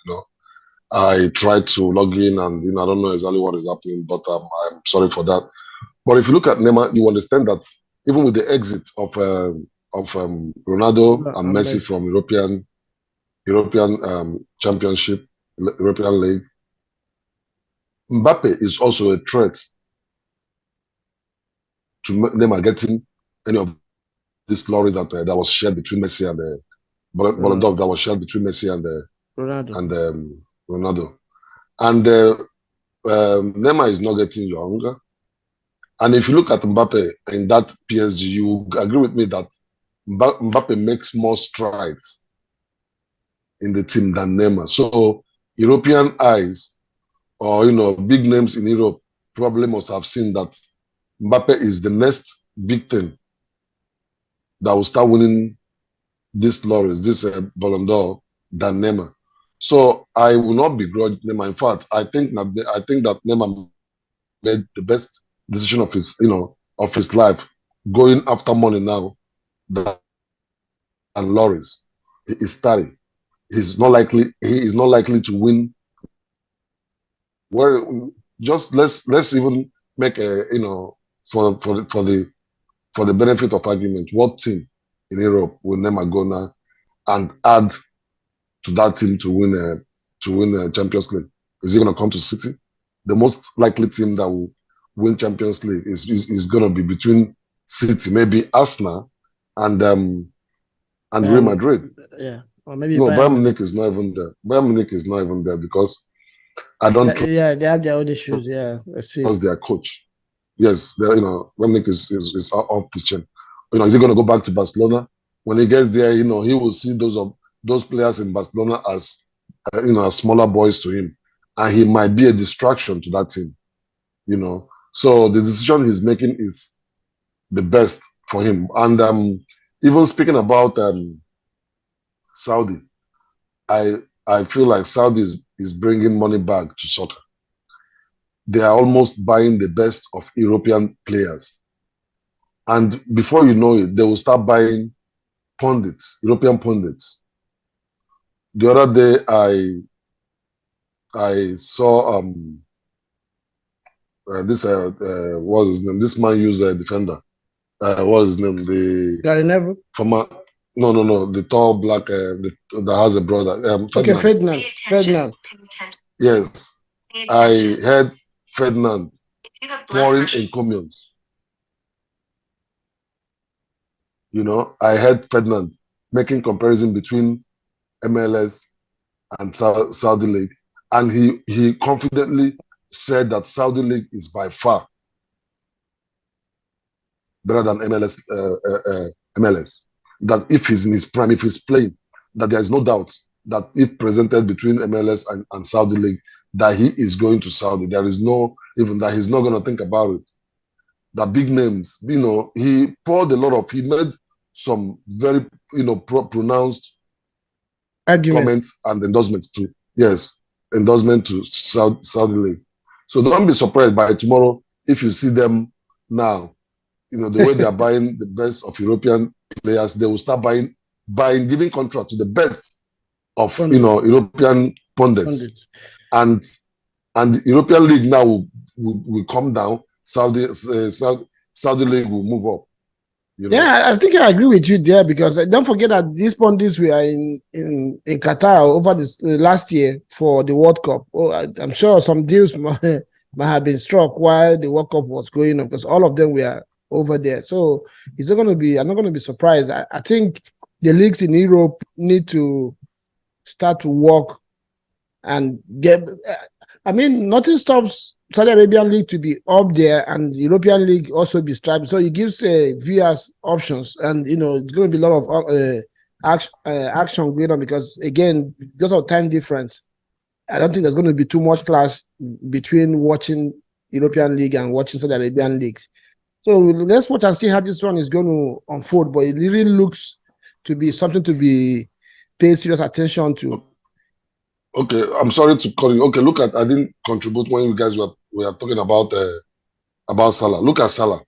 I tried to log in and, I don't know exactly what is happening, but I'm sorry for that. But if you look at Neymar, you understand that even with the exit of Ronaldo and Messi from European Championship, European League, Mbappe is also a threat to Neymar getting any of these glories that was shared between Messi and Ballon d'Or that was shared between Messi and Ronaldo. And Neymar is not getting younger. And if you look at Mbappe in that PSG, you agree with me that Mbappe makes more strides in the team than Neymar. So European eyes, or big names in Europe, probably must have seen that Mbappe is the next big thing that will start winning this laurels, this Ballon d'Or, than Neymar. So I will not begrudge Neymar. In fact, I think that Neymar made the best decision of his life, going after money now than laurels. He is 30. He is not likely to win. Well, just let's even make for the benefit of argument, what team in Europe will Neymar go now and add to that team to win a Champions League? Is he going to come to City? The most likely team that will win Champions League is going to be between City, maybe Arsenal, and Real Madrid. Yeah, or maybe no, Bayern Munich is not even there. Bayern Munich is not even there because I don't. Yeah, they have their own issues. Yeah, I see. Because their coach. Yes, Bayern Munich is off the chain. Is he going to go back to Barcelona? When he gets there, he will see those players in Barcelona as as smaller boys to him, and he might be a distraction to that team. So the decision he's making is the best for him. And even speaking about Saudi, I feel like Saudi is bringing money back to soccer. They are almost buying the best of European players. And before you know it, they will start buying pundits, European pundits. The other day, I saw what's his name? This man used a defender. What's his name? The Gary Neville. No, the tall black that has a brother. Okay, Ferdinand. Yes, I heard Ferdinand pouring encomiums. I heard Ferdinand making comparison between MLS and Saudi League, and he confidently said that Saudi League is by far better than MLS. That if he's in his prime, if he's playing, that there is no doubt that if presented between MLS and Saudi League, that he is going to Saudi. There is no, even that he's not going to think about it. The big names, he poured he made some very, pronounced comments and endorsements to, endorsement to Saudi League. So don't be surprised by tomorrow if you see them now, the way they are buying the best of European players, they will start buying, giving contract to the best of, European pundits. And the European League now will come down. Saudi League will move up. Yeah, I think I agree with you there, because don't forget that these pundits were in Qatar over this last year for the World Cup. Oh, I'm sure some deals might have been struck while the World Cup was going on, because all of them were over there. So it's not going to be. I'm not going to be surprised. I think the leagues in Europe need to start to work and get. I mean, nothing stops Saudi Arabian League to be up there and the European League also be striped. So it gives viewers options, and it's going to be a lot of action going on because of time difference. I don't think there's going to be too much clash between watching European League and watching Saudi Arabian leagues. So let's watch and see how this one is going to unfold. But it really looks to be something to be paid serious attention to. Okay, I'm sorry to call you. Okay, look at, I didn't contribute when you guys were talking about Salah. Look at Salah.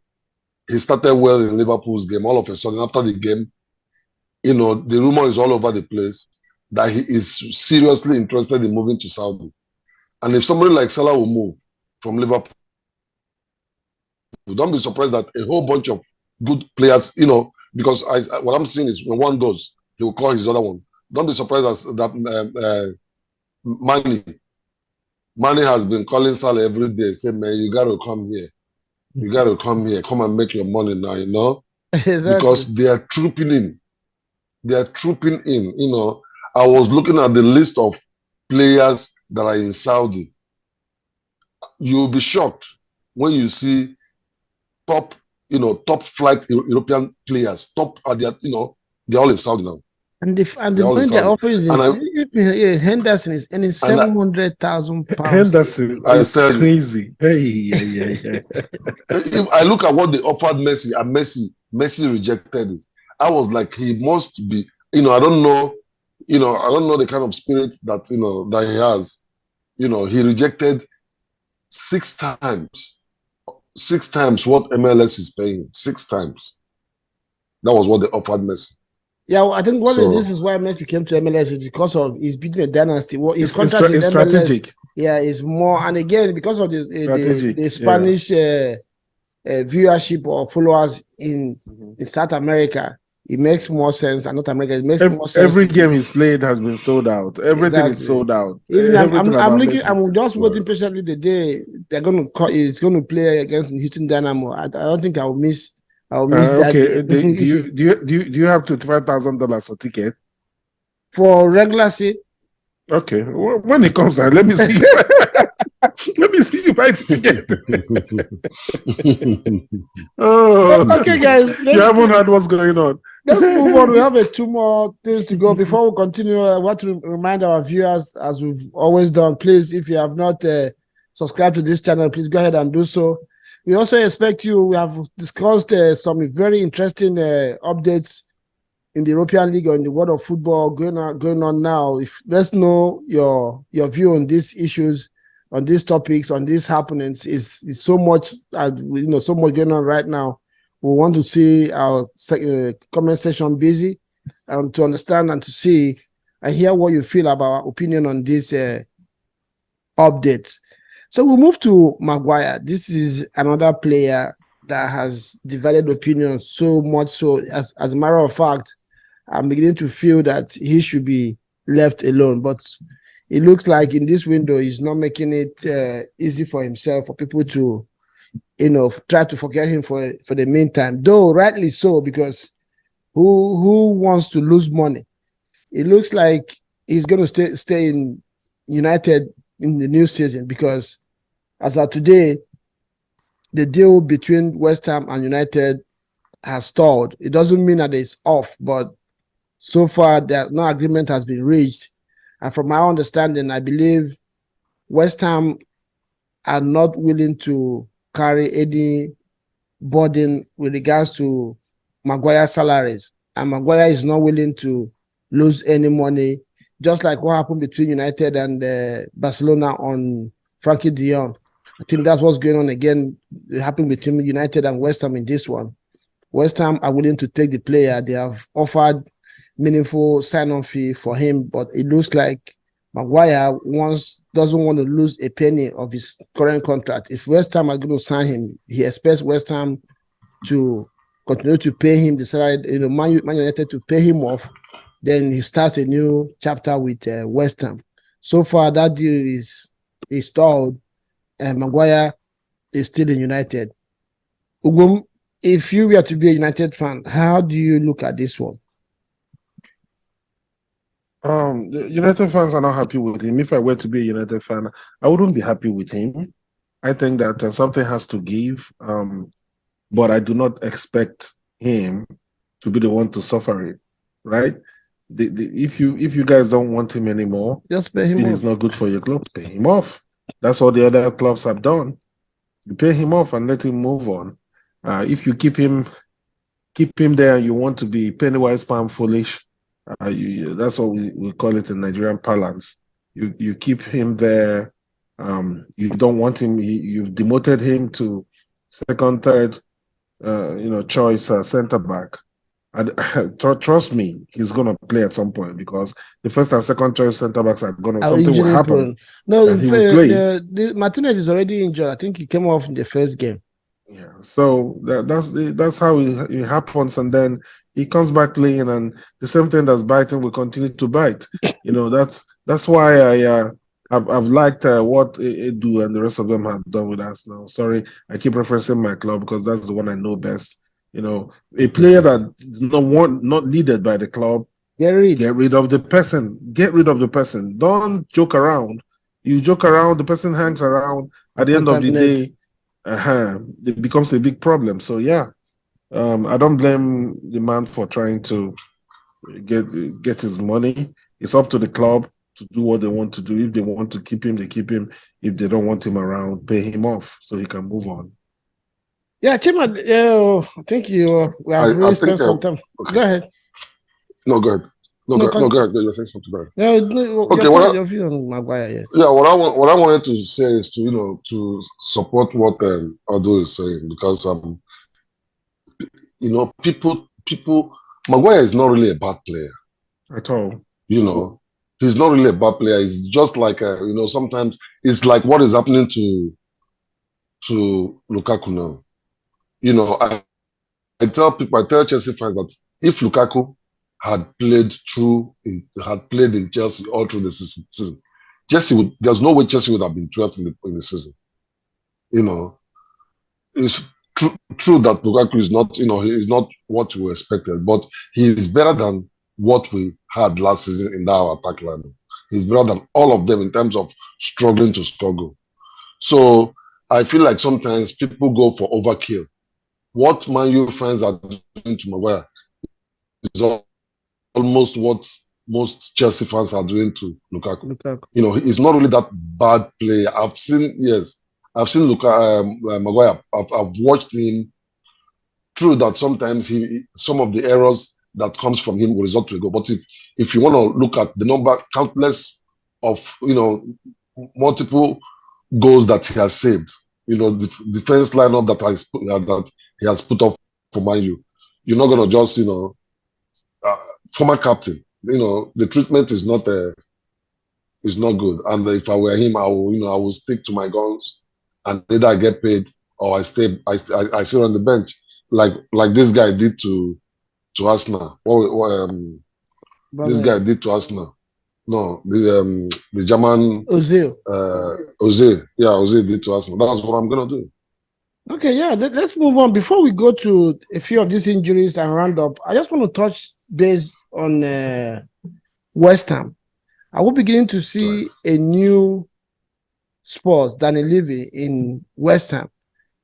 He started well in Liverpool's game. All of a sudden, after the game, the rumor is all over the place that he is seriously interested in moving to Saudi. And if somebody like Salah will move from Liverpool, don't be surprised that a whole bunch of good players, because what I'm seeing is when one goes, he will call his other one. Don't be surprised that Manny has been calling Salah every day, saying, man, you got to come here. You got to come here. Come and make your money now, Exactly. because they are trooping in. They are trooping in. I was looking at the list of players that are in Saudi. You'll be shocked when you see top flight European players. They're all in Saudi now. And the money they're offering is Henderson is earning 700,000 pounds. Henderson is crazy. Hey. If I look at what they offered Messi, and Messi rejected it. I was like, he must be. I don't know. I don't know the kind of spirit that that he has. He rejected 6 times. 6 times what MLS is paying. 6 times. That was what they offered Messi. Yeah, well, I think this is why Messi came to MLS is because of he's building a dynasty. Well, his contract in MLS, strategic. Yeah, is more, and again because of the Spanish viewership or followers in South America, it makes more sense. And North America, it makes more sense. Every game he's played has been sold out. Everything is sold out. Even I'm looking. I'm just waiting patiently the day they're going to it's going to play against Houston Dynamo. I don't think I'll miss that. Okay. Do you have $25,000 for ticket for regular seat? Okay, when it comes down, let me see. Let me see you buy the ticket. Okay, guys. You haven't heard what's going on. Let's move on. We have 2 more things to go. Before we continue, I want to remind our viewers, as we've always done, please, if you have not subscribed to this channel, please go ahead and do so. We also expect you. We have discussed some very interesting updates in the European League or in the world of football going on now. Let's know your view on these issues, on these topics, on these happenings. Is so much so much going on right now. We want to see our comment section busy to understand and to see and hear what you feel about our opinion on this updates. So we'll move to Maguire. This is another player that has divided opinion so much so as a matter of fact, I'm beginning to feel that he should be left alone. But it looks like in this window, he's not making it easy for himself, for people to, try to forget him for the meantime. Though rightly so, because who wants to lose money? It looks like he's going to stay in United in the new season because as of today, the deal between West Ham and United has stalled. It doesn't mean that it's off, but so far, no agreement has been reached. And from my understanding, I believe West Ham are not willing to carry any burden with regards to Maguire's salaries. And Maguire is not willing to lose any money, just like what happened between United and Barcelona on Frankie de Jong. I think that's what's going on again. It happened between United and West Ham in this one. West Ham are willing to take the player. They have offered meaningful sign-on fee for him, but it looks like Maguire doesn't want to lose a penny of his current contract. If West Ham are going to sign him, he expects West Ham to continue to pay him the salary, Man United to pay him off. Then he starts a new chapter with West Ham. So far, that deal is stalled, and Maguire is still in United. Ugum, if you were to be a United fan, how do you look at this one? The United fans are not happy with him. If I were to be a United fan, I wouldn't be happy with him. I think that something has to give, but I do not expect him to be the one to suffer it, right? If you guys don't want him anymore, Just you pay him feel he's off. not good for your club, pay him off. That's what the other clubs have done. You pay him off and let him move on. If you keep him there and you want to be penny wise pound foolish, that's what we call it in Nigerian parlance. You keep him there. You don't want him. You've demoted him to second, third, choice center back. And trust me, he's gonna play at some point because the first and second choice center backs are gonna Our something will injury happen prone. No, and he will play. the Martinez is already injured. I think he came off in the first game. Yeah, so that's how it happens, and then he comes back playing, and the same thing that's biting will continue to bite. That's why I've liked what Edu and the rest of them have done with us now. Sorry, I keep referencing my club because that's the one I know best. A player that is not needed by the club, Get rid. get rid of the person. Get rid of the person. Don't joke around. You joke around, the person hangs around. At And the end of the contaminate. day, it becomes a big problem. So yeah, I don't blame the man for trying to get his money. It's up to the club to do what they want to do. If they want to keep him, they keep him. If they don't want him around, pay him off so he can move on. Yeah, Chima, I think we have I really think spent some time. okay. Go ahead. No, go ahead. No, No, go ahead. No, go ahead. You're saying something. Go ahead. no, no, Okay. your view on Maguire, yes. Yeah. What I wanted to say is to support what Ado is saying because people Maguire is not really a bad player. At all. You know, he's not really a bad player. He's just like sometimes it's like what is happening to Lukaku now. I tell Chelsea fans that if Lukaku had played in Chelsea all through the season, there's no way Chelsea would have been 12th in the season. You know, it's true that Lukaku is not, he is not what we expected, but he is better than what we had last season in our attack line. He's better than all of them in terms of struggling to score goal. So I feel like sometimes people go for overkill. What Man U fans are doing to Maguire is almost what most Chelsea fans are doing to Lukaku. Lukaku. He's not really that bad player. I've seen Maguire. I've watched him. True that sometimes some of the errors that comes from him will result to a goal. But if you want to look at the countless of multiple goals that he has saved, the defense lineup that he has put up for Man U, you're not gonna just uh, former captain. The treatment is not good. And if I were him, I will stick to my guns, and either I get paid or I stay. I sit on the bench, like this guy did to Arsenal. This guy did to Arsenal. No, the German Ozil. Ozil. Yeah, Ozil did to Arsenal. That's what I'm gonna do. Okay, yeah, let's move on. Before we go to a few of these injuries and round up, I just want to touch base on West Ham. Are we beginning to see a new Spurs, Danny Levy in West Ham?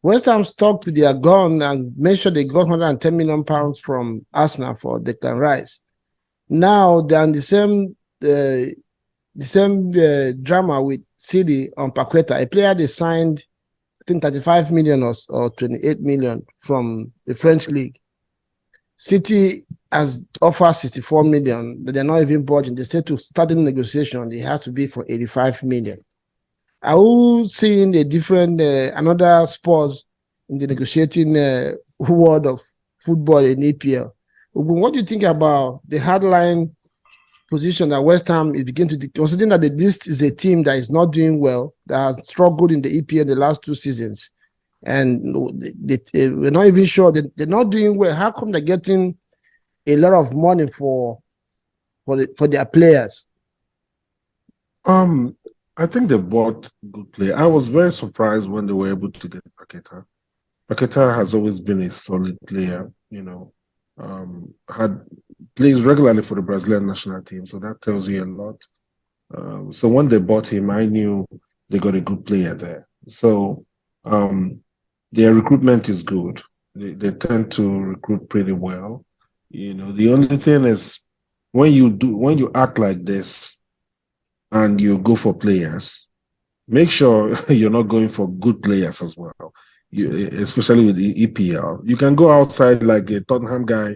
West Ham stuck to their gun and made sure they got £110 million from Arsenal for Declan Rice. Now they're in the same drama with City on Paqueta, a player they signed, I think 35 million or 28 million from the French league. City has offered 64 million, but they're not even budging. They said to start the negotiation, it has to be for 85 million. Are you seeing a different, another Spurs in the negotiating world of football in EPL? What do you think about the hardline position that West Ham is beginning to, considering that this is a team that is not doing well, that has struggled in the EPL the last 2 seasons, and we're not even sure that they're not doing well. How come they're getting a lot of money for their players? I think they bought good play. I was very surprised when they were able to get Paqueta. Paqueta has always been a solid player, had plays regularly for the Brazilian national team, so that tells you a lot. So when they bought him, I knew they got a good player there. So their recruitment is good. They tend to recruit pretty well. The only thing is when you act like this and you go for players, make sure you're not going for good players as well. Especially with the EPL, you can go outside like a Tottenham guy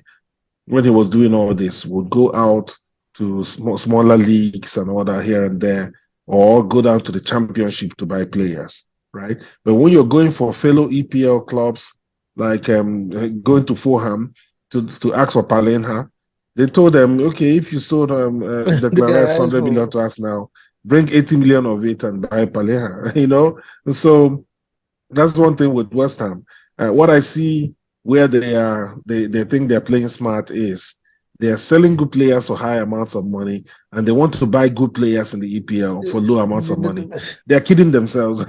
when he was doing all this, would go out to smaller leagues and all that here and there, or go down to the championship to buy players, right? But when you're going for fellow EPL clubs, like going to Fulham to ask for Palenha, they told them, okay, if you sold Declan Rice for The 100 million to us now, bring 80 million of it and buy Palenha, So that's one thing with West Ham. What I see where they think they're playing smart is they're selling good players for high amounts of money, and they want to buy good players in the EPL for low amounts of money. They're kidding themselves,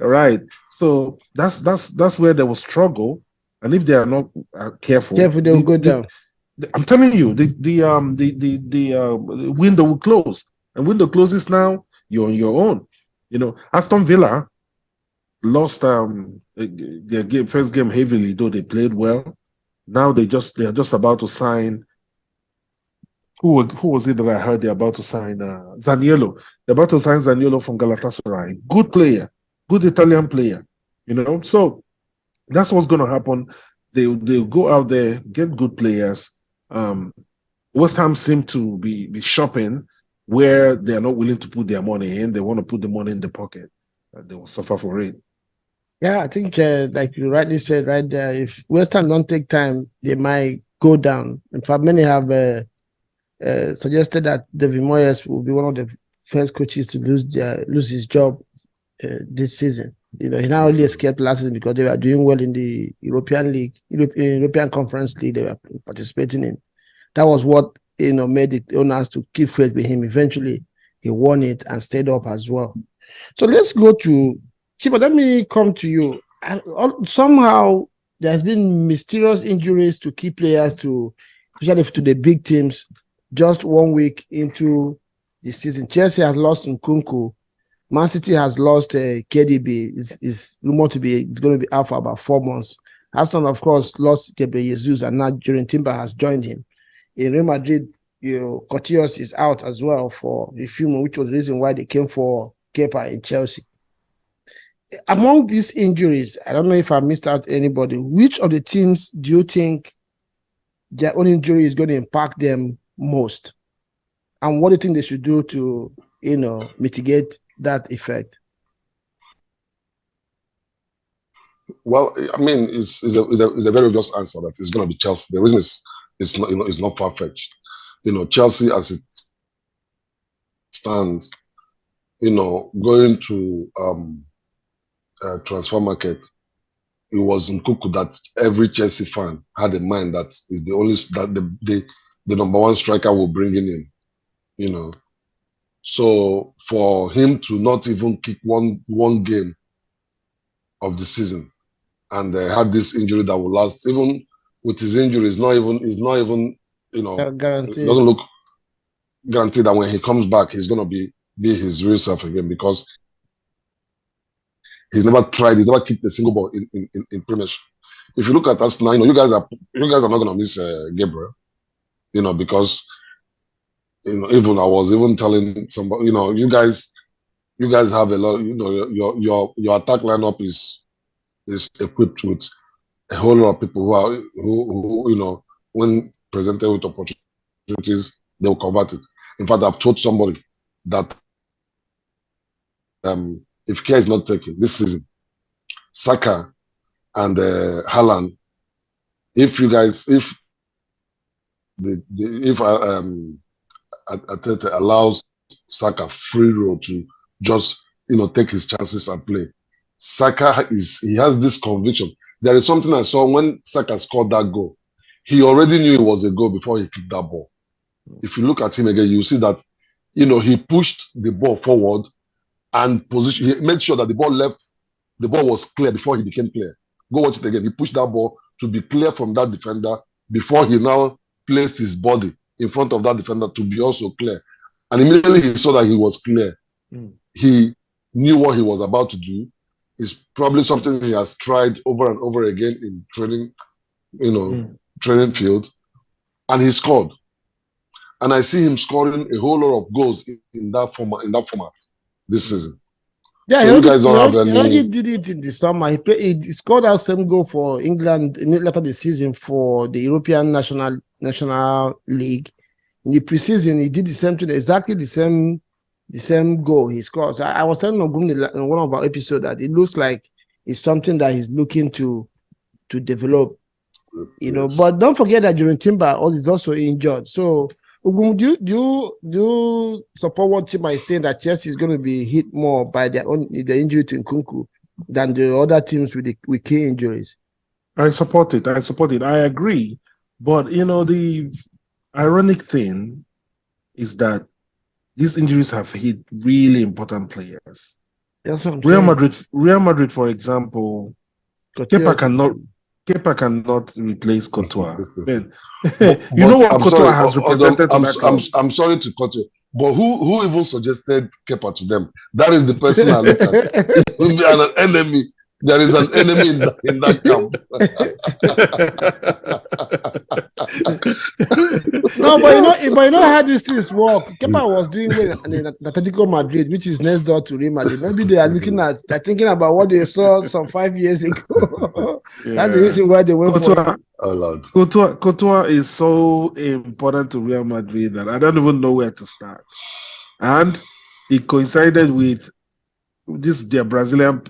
right? So that's where they will struggle, and if they are not careful, Careful, they'll go down. I'm telling you, the window will close, and window closes now. You're on your own. Aston Villa lost their first game heavily, though they played well. Now they're just about to sign. Who was it that I heard they're about to sign? Zaniolo. They're about to sign Zaniolo from Galatasaray. Good player, good Italian player. So that's what's going to happen. They'll go out there, get good players. Um, West Ham seem to be shopping where they're not willing to put their money in. They want to put the money in the pocket. They will suffer for it. Yeah, I think like you rightly said right there, if West Ham don't take time, they might go down. In fact, many have suggested that David Moyes will be one of the first coaches to lose his job this season. He not only escaped last season because they were doing well in the European League, European Conference League they were participating in. That was what made the owners to keep faith with him. Eventually, he won it and stayed up as well. So let's go to Chiba. Let me come to you. Somehow there's been mysterious injuries to key players, especially to the big teams. Just 1 week into the season, Chelsea has lost Nkunku. Man City has lost KDB. It's rumored to be it's going to be out for about 4 months. Arsenal, of course, lost Gabriel Jesus, and now Jordan Timber has joined him. In Real Madrid, Cotillas is out as well for the film, which was the reason why they came for Kepa in Chelsea. Among these injuries, I don't know if I missed out anybody. Which of the teams do you think their own injury is going to impact them most? And what do you think they should do to, mitigate that effect? Well, I mean, it's a very obvious answer that it's going to be Chelsea. The reason is it's not it's not perfect. Chelsea as it stands, going to transfer market, it was in Nkunku that every Chelsea fan had in mind that is the only that the number one striker will bring in. So for him to not even kick one game of the season and had this injury that will last, even with his injury, is not even it Guaranteed. doesn't look guaranteed that when he comes back, he's gonna be his real self again because he's never kicked a single ball in Premiership. If you look at us now, you guys are not gonna miss Gabriel, because even I was even telling somebody, you guys have a lot, your attack lineup is equipped with a whole lot of people who when presented with opportunities, they'll convert it. In fact, I've told somebody that if care is not taken this season, Saka and Haaland, if Ateta allows Saka free roll to just take his chances and play, he has this conviction. There is something I saw when Saka scored that goal. He already knew it was a goal before he kicked that ball. If you look at him again, you see that he pushed the ball forward and position. He made sure that the ball was clear before he became clear. Go watch it again. He pushed that ball to be clear from that defender before he now placed his body in front of that defender to be also clear. And immediately he saw that he was clear. He knew what he was about to do, It's probably something he has tried over and over again in training, training field, and he scored. And I see him scoring a whole lot of goals in that format this season. Yeah, So you guys don't have he already any. did it in the summer. He scored that same goal for England later the season for the European National League. In the preseason, he did the same thing, exactly the same goal he scored. So I was telling Ogum in one of our episodes that it looks like it's something that he's looking to develop. Yes. But don't forget that during Timber is also injured. So Ogum, do you support what Timber is saying that Chelsea is going to be hit more by the injury to Nkunku than the other teams with key injuries? I support it. I agree. But the ironic thing is that these injuries have hit really important players. That's what I'm Real saying. Madrid, Real Madrid, for example, Kepa cannot replace Courtois. Man, you know But what I'm Courtois sorry, has represented to that club. I'm sorry to cut you. But who even suggested Kepa to them? That is the person I look at. It will be an enemy. There is an enemy in that camp. No, but how these things work. Kepa was doing well in Atletico Madrid, which is next door to Real Madrid. Maybe they're thinking about what they saw some 5 years ago. That's the Yeah. reason why they went for Courtois, him. Oh Lord. Courtois is so important to Real Madrid that I don't even know where to start. And it coincided with their Brazilian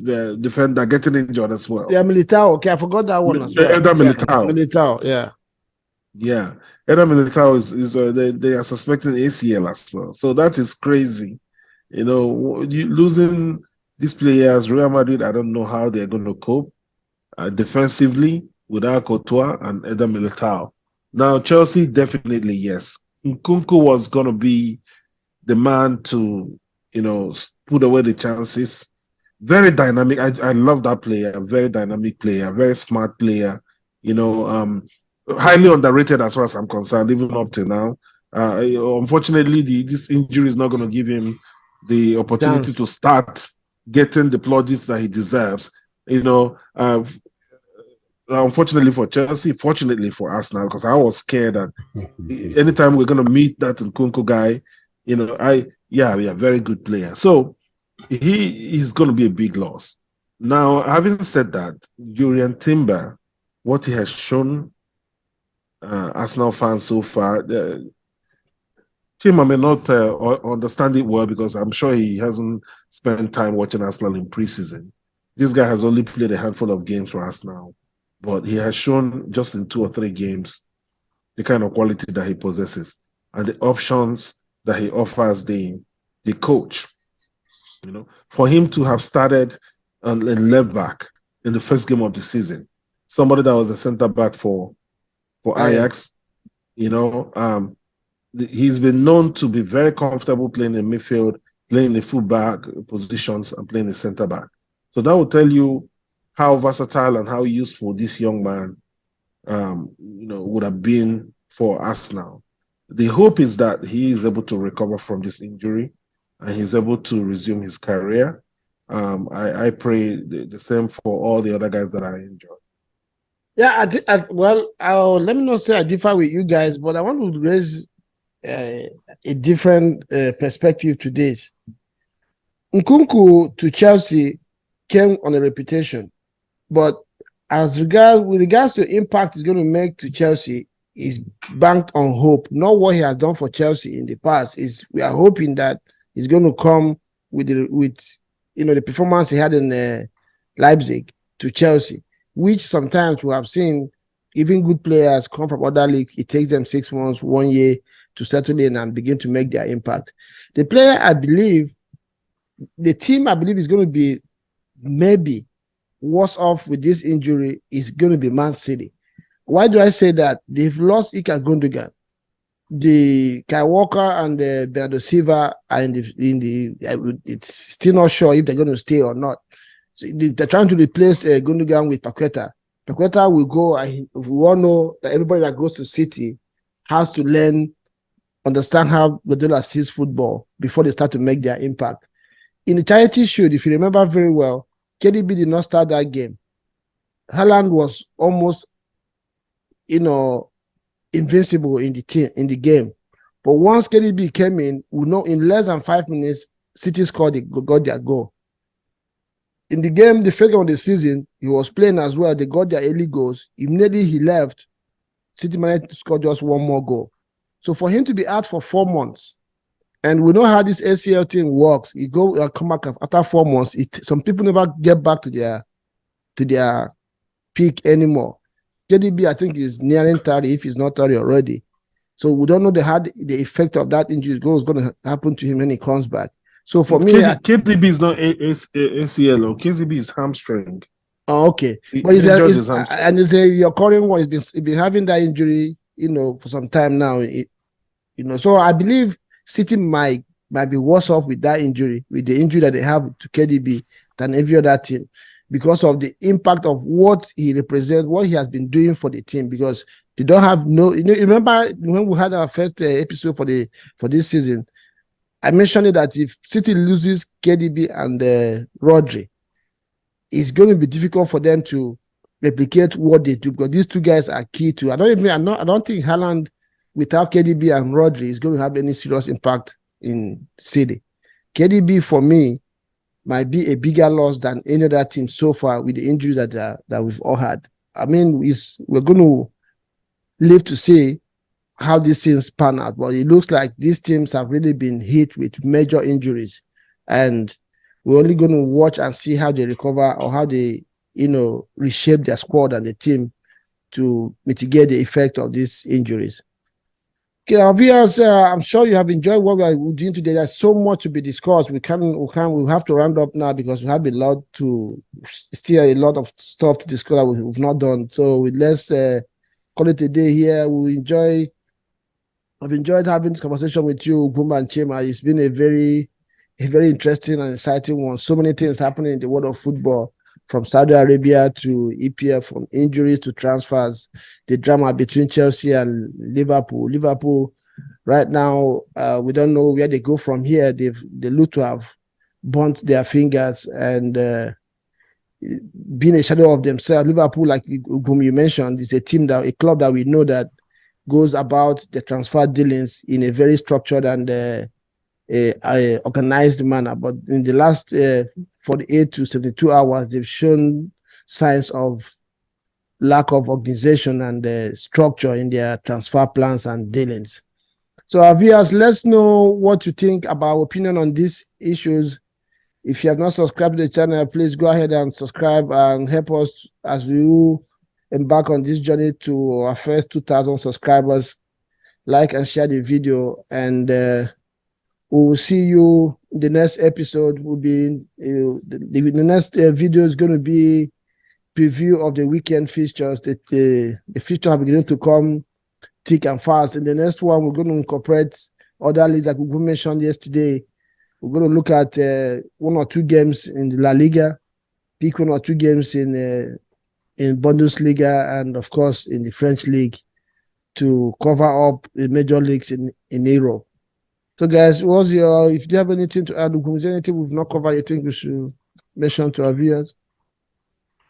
defender getting injured as well. Yeah, Militao. Okay, I forgot that one as well. Eder Yeah, Militao. Militao. Yeah. Yeah. Eder Militao is they are suspecting ACL as well. So that is crazy. Losing these players, Real Madrid, I don't know how they're going to cope defensively without Courtois and Eder Militao. Now, Chelsea, definitely, yes. Nkunku was going to be the man to, put away the chances. Very dynamic. I love that player. Very dynamic player. Very smart player. Highly underrated as far as I'm concerned, even up to now. Unfortunately, this injury is not going to give him the opportunity Chance. to start getting the plaudits that he deserves. Unfortunately for Chelsea, fortunately for Arsenal, because I was scared that anytime we're going to meet that Nkunku guy, very good player. So he is going to be a big loss. Now, having said that, Julian Timber, what he has shown Arsenal fans so far, Tim, I may not understand it well because I'm sure he hasn't spent time watching Arsenal in preseason. This guy has only played a handful of games for Arsenal, but he has shown just in 2 or 3 games the kind of quality that he possesses and the options that he offers the coach. For him to have started and left back in the first game of the season, somebody that was a centre back for Ajax, he's been known to be very comfortable playing in midfield, playing the fullback positions, and playing the centre back. So that will tell you how versatile and how useful this young man, would have been for us now. The hope is that he is able to recover from this injury and he's able to resume his career. I pray the same for all the other guys that are injured. Yeah, let me not say I differ with you guys, but I want to raise a different perspective to this. Nkunku to Chelsea came on a reputation, but with regards to impact he's going to make to Chelsea, is banked on hope. Not what he has done for Chelsea in the past. We are hoping that he's going to come with the performance he had in Leipzig to Chelsea, which sometimes we have seen even good players come from other leagues. It takes them 6 months, 1 year to settle in and begin to make their impact. The team I believe is going to be maybe worse off with this injury is going to be Man City. Why do I say that? They've lost Ika Gundogan. The Kai Walker and the Bernardo Silva are it's still not sure if they're going to stay or not. So they're trying to replace Gundogan with Paqueta. Paqueta will go, and we all know that everybody that goes to City has to understand how Guardiola sees football before they start to make their impact. In the Charity Shield, if you remember very well, KDB did not start that game, Haaland was almost, invincible in the game. But once KDB came in, we know in less than 5 minutes, City got their goal. In the game, the first game of the season, he was playing as well. They got their early goals. Immediately he left, City managed to score just one more goal. So for him to be out for 4 months, and we know how this ACL thing works. You go come back after 4 months. Some people never get back to their peak anymore. KDB, I think, is nearing 30 if he's not 30 already. So we don't know the effect of that injury is going to happen to him when he comes back. So for me, KDB is not ACL. KDB is hamstring. Oh, okay. But your current one. He's been having that injury, for some time now. So I believe City might be worse off with that injury, with the injury that they have to KDB than every other team, because of the impact of what he represents, what he has been doing for the team. Because they don't have remember when we had our first episode for this season, I mentioned that if City loses KDB and Rodri, it's going to be difficult for them to replicate what they do, because these two guys are key to. I don't think Haaland without KDB and Rodri is going to have any serious impact in City. KDB for me might be a bigger loss than any other team so far with the injuries that we've all had. I mean, we're going to live to see how these things pan out, but it looks like these teams have really been hit with major injuries, and we're only going to watch and see how they recover or how they, reshape their squad and the team to mitigate the effect of these injuries. Okay, our viewers, I'm sure you have enjoyed what we're doing today. There's so much to be discussed. We'll have to round up now because we have a lot of stuff to discuss that we've not done. So let's call it a day here. I've enjoyed having this conversation with you, Gumba and Chima. It's been a very interesting and exciting one. So many things happening in the world of football, from Saudi Arabia to EPL, from injuries to transfers, the drama between Chelsea and Liverpool. Liverpool, right now, we don't know where they go from here. They look to have burnt their fingers and been a shadow of themselves. Liverpool, like you mentioned, is a club that we know that goes about the transfer dealings in a very structured and organized manner. But in the last 48 to 72 hours, they've shown signs of lack of organization and structure in their transfer plans and dealings. So our viewers, let's know what you think about our opinion on these issues. If you have not subscribed to the channel, please go ahead and subscribe and help us as we embark on this journey to our first 2,000 subscribers. Like and share the video, and we will see you in the next episode. The next video is going to be preview of the weekend fixtures. The fixtures are beginning to come thick and fast. In the next one, we're going to incorporate other leagues that we mentioned yesterday. We're going to look at 1 or 2 games in the La Liga, pick 1 or 2 games in Bundesliga, and of course in the French league, to cover up the major leagues in Europe. So guys, if you have anything to add, is there anything we've not covered you think we should mention to our viewers?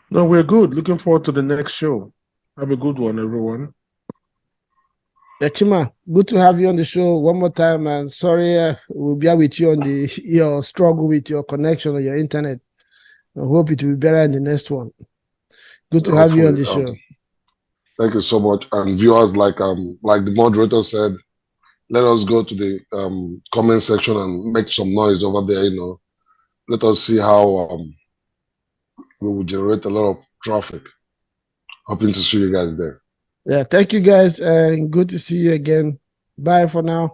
No, we're good. Looking forward to the next show. Have a good one, everyone. Chima, good to have you on the show one more time, and sorry we'll be with you on your struggle with your connection or your internet. I hope it will be better in the next one. Good to have you on the show. Thank you so much. And viewers, like the moderator said, let us go to the comment section and make some noise over there. Let us see how we will generate a lot of traffic. Hoping to see you guys there. Yeah, thank you guys, and good to see you again. Bye for now.